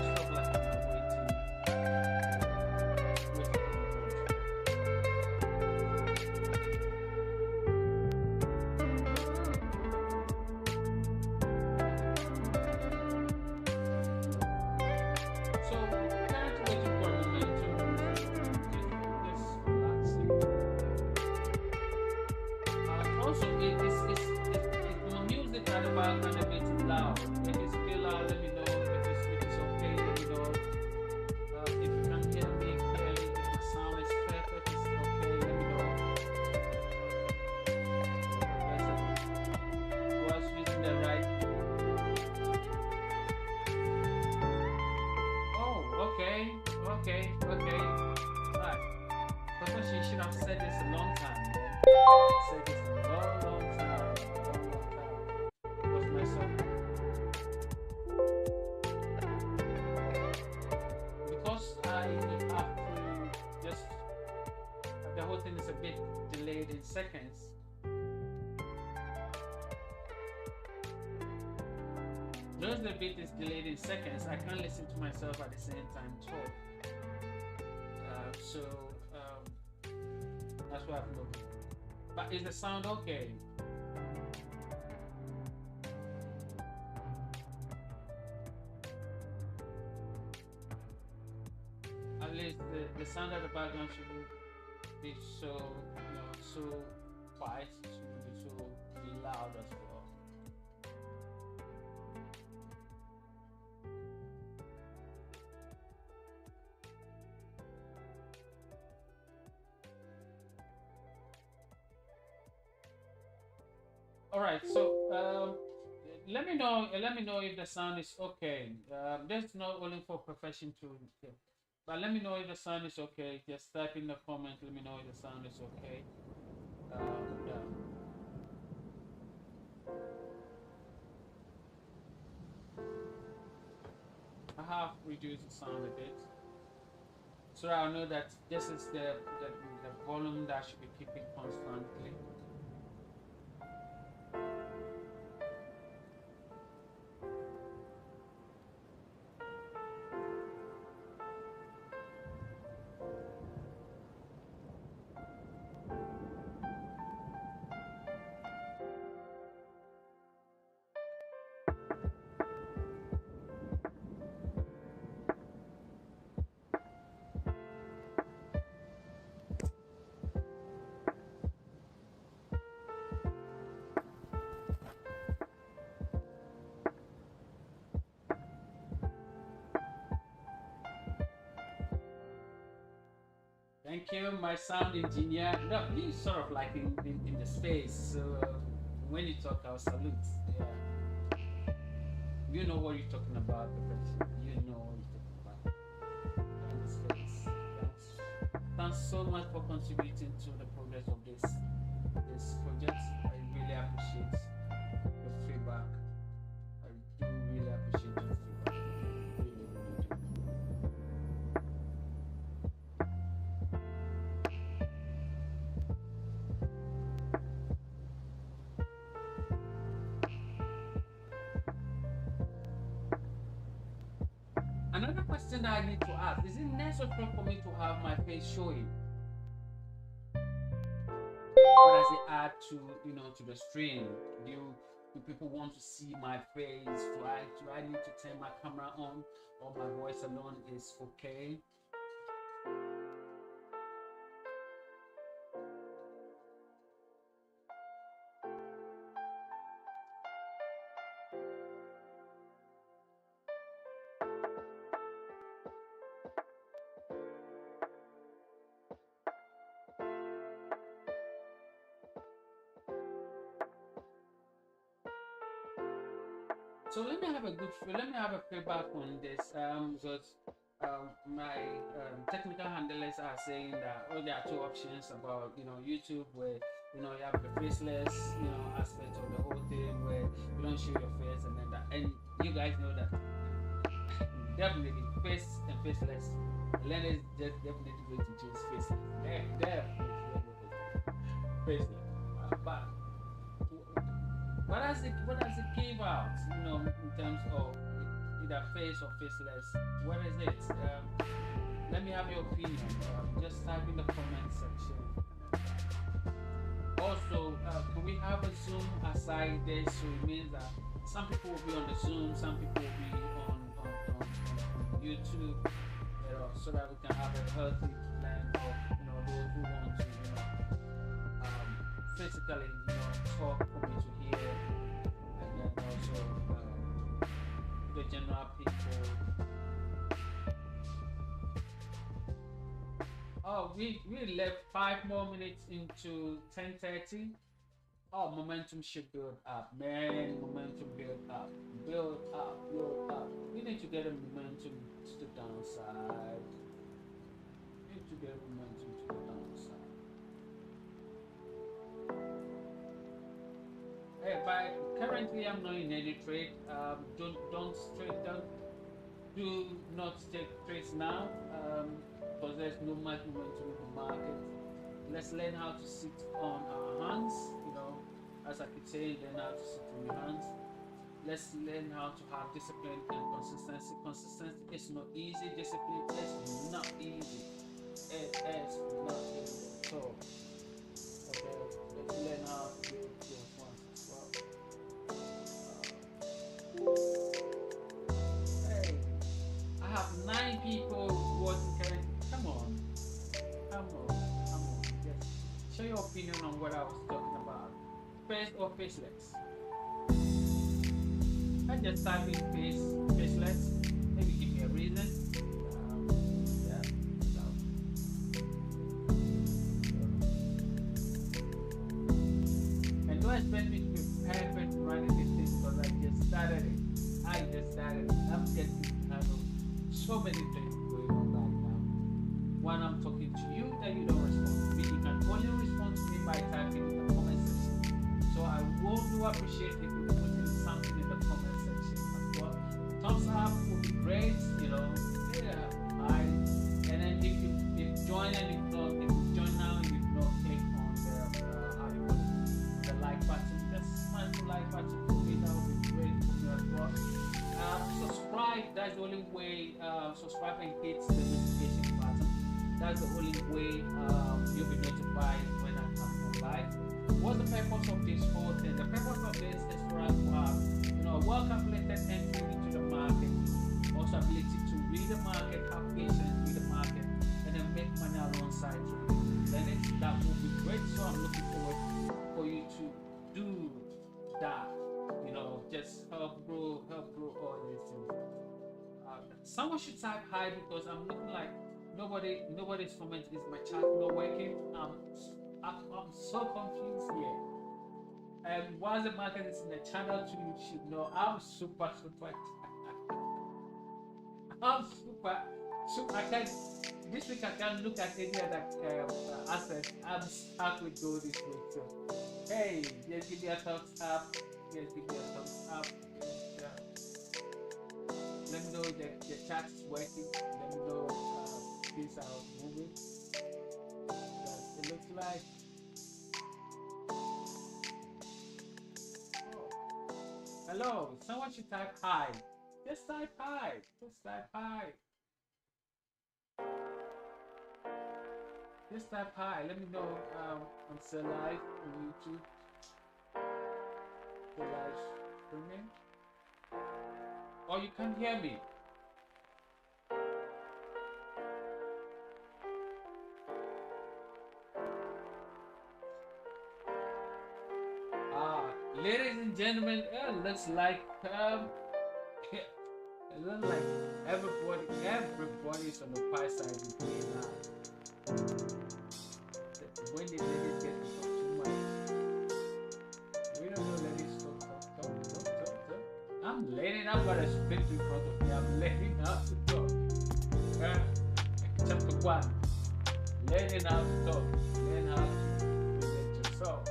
Sort of like I'm waiting for the So currently waiting for momentum to just relaxing. Also, my music at the background a bit loud. If it's still loud, let me know. If it's okay, let me know. If you can hear me clearly, if the sound is perfect, it's okay, let me know. Was using the right. Oh, okay. Right. Because she should have said this a long time. Said this a long time. Was myself. Because I have to just, the whole thing is a bit delayed in seconds. Because the bit is delayed in seconds, I can't listen to myself at the same time talk. That's why I've looked. But is the sound okay? At least the sound at the background shouldn't be so, so quiet. It shouldn't be so loud as well. All right, so let me know if the sound is okay. That's not only for profession to, but let me know if the sound is okay. Just type in the comment. Let me know if the sound is okay. I have reduced the sound a bit, so I know that this is the volume that I should be keeping constantly. Thank you, my sound engineer. No, he's sort of like in the space. So when you talk, I'll salute. Yeah. You know what you're talking about, perfection. You know what you're talking about. In the space. Thanks so much for contributing to the progress of this project. I really appreciate your feedback. I do really appreciate your feedback. Really, really do. Another question that I need to ask, is it necessary for me to have my face showing? What does it add to, to the stream? Do people want to see my face? Do I need to turn my camera on, or my voice alone is okay? So let me have a feedback on this. Because my technical handlers are saying that there are two options about YouTube, where you have the faceless aspect of the whole thing, where you don't show your face, and then and you guys know that definitely face and faceless. Lennis just definitely going to choose faceless. Definitely faceless. But what does it give out, in terms of either face or faceless? What is it? Let me have your opinion. Just type in the comment section. Also, can we have a Zoom aside there? So it means that some people will be on the Zoom, some people will be on YouTube, so that we can have a healthy blend of those who want to physically talk for me to hear, and then also the general people. Oh, we left 5 more minutes into 10:30. Oh, momentum should build up, man. Momentum build up. We need to get a momentum to the downside. We need to get momentum to the downside. Hey, but currently I'm not in any trade. Do not take trades now, because there's no much momentum in the market. Let's learn how to sit on our hands, as I keep saying, learn how to sit on your hands. Let's learn how to have discipline and consistency. Consistency is not easy. Discipline is not easy. It is not easy. So, okay, let's learn how to do those ones as well. Hey, I have 9 people watching currently. Come on. Just share your opinion on what I was talking about. Face or faceless? I just type in faceless. Maybe give me a reason. Yeah. And don't expect me to be perfect running this thing, because I just started it. I'm getting so many things going on right now. When I'm talking to you, that you don't respond to me. You can only respond to me by typing in the comment section. So I do appreciate if you put in something in the comment section as well. Thumbs up would be great, and then if you join, and if you join now and you've not clicked on the like button, just smash the like button for me. That would be great for me as well. Subscribe, that's the only way. Subscribe and hit the notification button. That's the only way you'll be notified when I come on live. What's the purpose of this whole thing? The purpose of this is for us to have a well-calculated entry into the market, also ability to read the market, have patience, read the market, and then make money alongside trading. Then that will be great. So I'm looking forward for you to do that. Just help grow all these things. Someone should type hi, because I'm looking like nobody's comment is my chat not working. I'm so confused here. And once the market is in the channel 2, you should know I'm super. I'm super. I can't. This week I can't look at any other asset. I'm stuck with gold this week. So, hey, just give me a thumbs up. Just give me a thumbs up. Let me know that the chat is working. Let me know things are moving. It looks like. Oh. Hello, someone should type hi. Just type hi. Just type hi. Just type hi. Let me know I'm still live on YouTube. Still live streaming. Oh, you can't hear me. Ladies and gentlemen, it looks like it looks like everybody's on the pie side with me now. When did ladies get to talk too much? We don't know ladies talk. I'm learning. I've got a script in front of me. I'm learning how to talk. Chapter 1. Learning how to talk. Learn how to present yourself.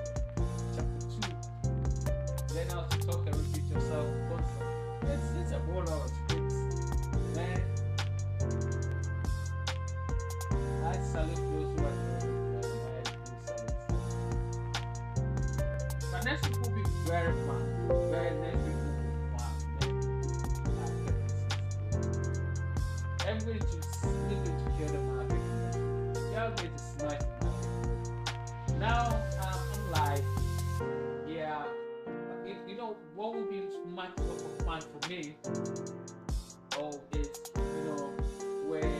Chapter 2. Learn how to talk and repeat yourself. It's a whole lot of scripts. Man, I salute those who are doing it. But next week will be very fun. Next week will be fun. Everybody just looking to hear the market. Everybody to smash the market. Now I'm like, yeah, you know what would be much of a fun for me? Is where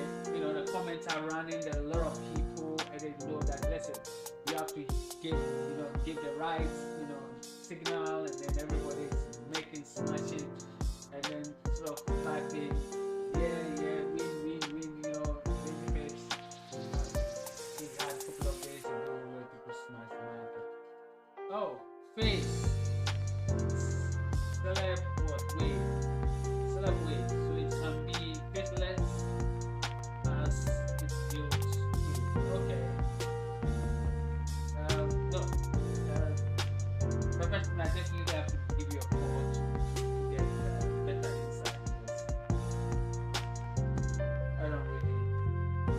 the comments are running, there are a lot of people, and they know that listen, you have to give the right signal, and then everybody is making smashing, and then sort of typing, win, basically we had a couple of days ago where people smash the market. Oh, face celeb wait, so it can be faceless as it feels good. Okay. No. Professional, I definitely have to give you a call to get better insight because I don't really know.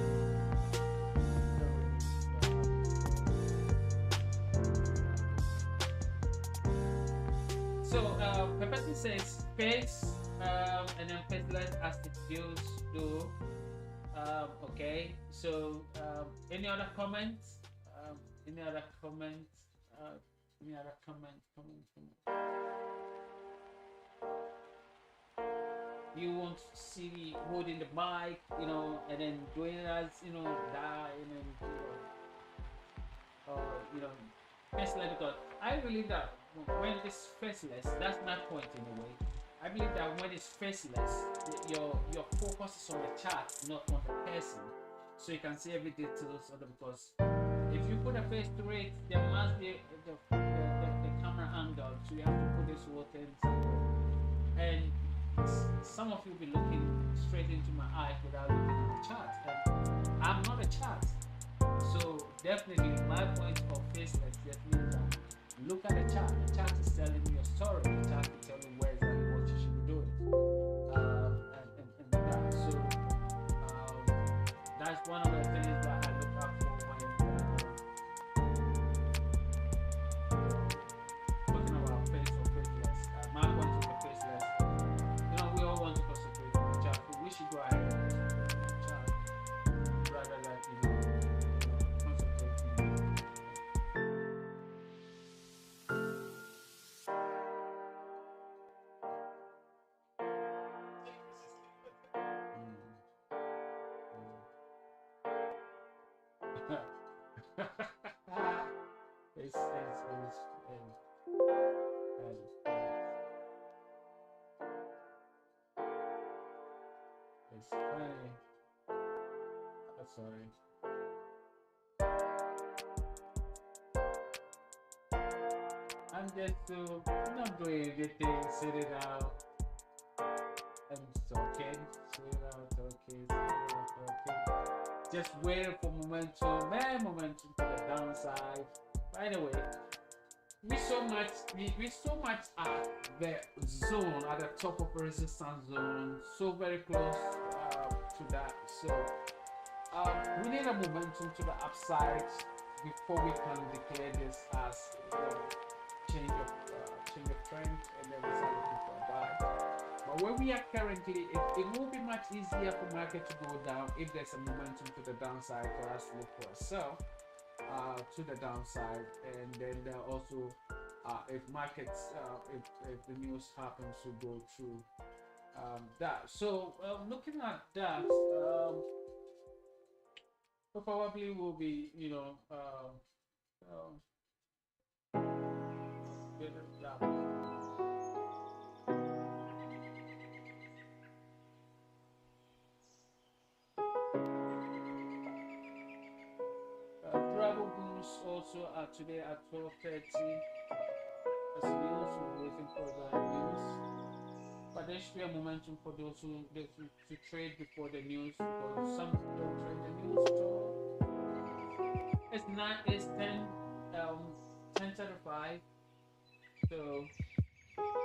So Pepperton says face and then faceless as it feels though. Okay, so any other comments? Any other comments? Any other comment? You won't see me holding the mic, and then doing it as that, faceless, because I believe that when it's faceless, that's my point in a way. I believe that when it's faceless, your focus is on the chart, not on the person, so you can see every details of them. Because if you put a face to it, there must be the camera angle, so you have to put this whole thing somewhere. And some of you will be looking straight into my eyes without looking at the chart, and I'm not a chart. So definitely my point of faceless definitely is that look at the chart. The chart is telling you a story. The chart is telling you where exactly what you should be doing. And that. So that's one of the things that I look up for when talking about face or faceless. My point of the faceless, we all want to concentrate on the chart, but we should go ahead and concentrate on the chart rather than it's funny. Sorry. I'm just not doing anything, sitting out. I'm talking, sitting out, talking, sitting out, talking. Just waiting for momentum, momentum to the downside. By the way, we so much at the zone, at the top of the resistance zone, so very close to that. So we need a momentum to the upside before we can declare this as change of trend, and then we start looking for a buy. But where we are currently, it will be much easier for market to go down if there's a momentum to the downside for us to look for a sell to the downside, and then also if markets if the news happens to go through that. So looking at that, probably will be travel boost also today at 12:30 as news. We're waiting for the news, but there should be a momentum for those who to trade before the news, because some don't trade the news. So it's 10:35, so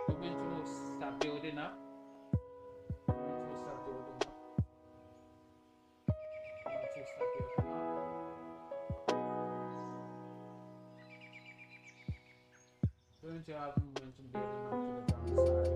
momentum will start building up. Going to have momentum building up to the downside.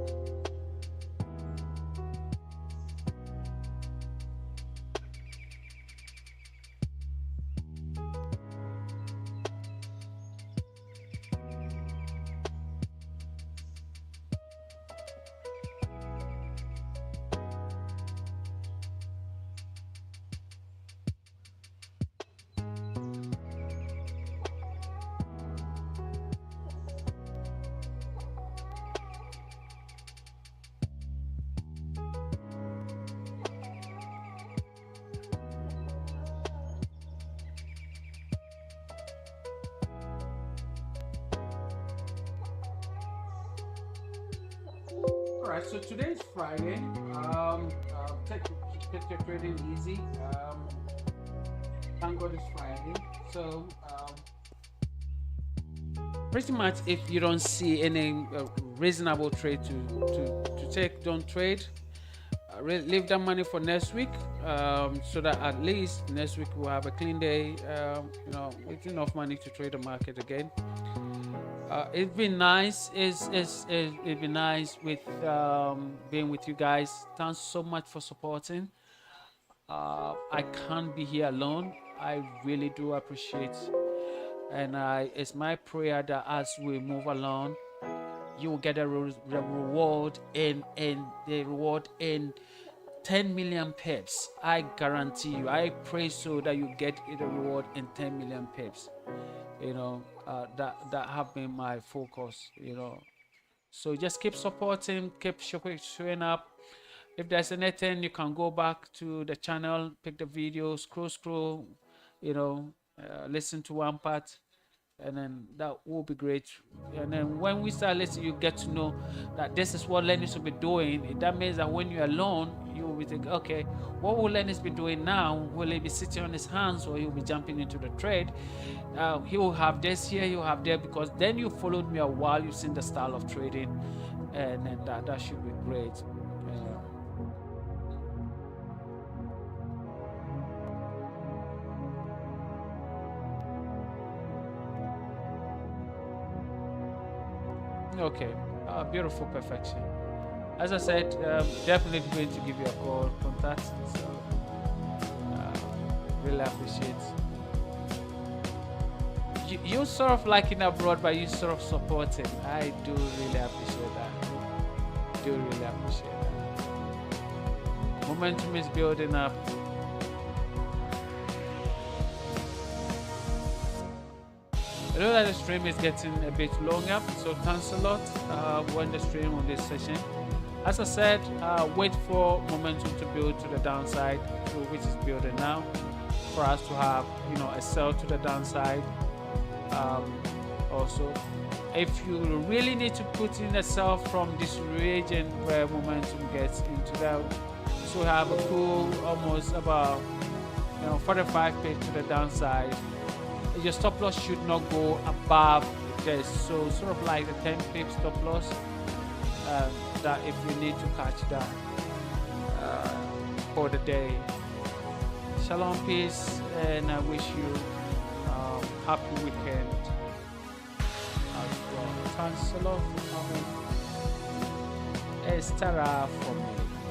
Alright, so today is Friday. Take your trading easy. Thank God it's Friday. So pretty much, if you don't see any reasonable trade to take, don't trade. Leave that money for next week, so that at least next week we'll have a clean day. With enough money to trade the market again. It's been nice. It's been nice with being with you guys. Thanks so much for supporting. I can't be here alone. I really do appreciate, and it's my prayer that as we move along, you will get the reward in the reward in 10 million pips. I guarantee you. I pray so that you get the reward in 10 million pips. That have been my focus. So just keep supporting, keep showing up. If there's anything, you can go back to the channel, pick the video, scroll, listen to one part, and then that will be great. And then when we start listening, you get to know that this is what Lennis will be doing. That means that when you're alone, you will be thinking, okay, what will Lennis be doing now? Will he be sitting on his hands, or he'll be jumping into the trade? He will have this here, he'll have there, because then you followed me a while, you've seen the style of trading, and then that should be great. Okay, beautiful, perfection. As I said, definitely going to give you a call, contact. So really appreciate you sort of liking abroad, but you sort of supporting. I do really appreciate that. Do really appreciate that. Momentum is building up. I know that the stream is getting a bit longer, so thanks a lot when the stream on this session. As I said, wait for momentum to build to the downside, which is building now. for us to have, you know, a sell to the downside. Also, if you really need to put in a sell from this region where momentum gets into that, so have a cool almost about, you know, 45 pips to the downside. Your stop loss should not go above this, so sort of like the 10 pips stop loss, that if you need to catch that for the day. Shalom, peace, and I wish you happy weekend as well. Thanks a lot for coming. It's Tara from me.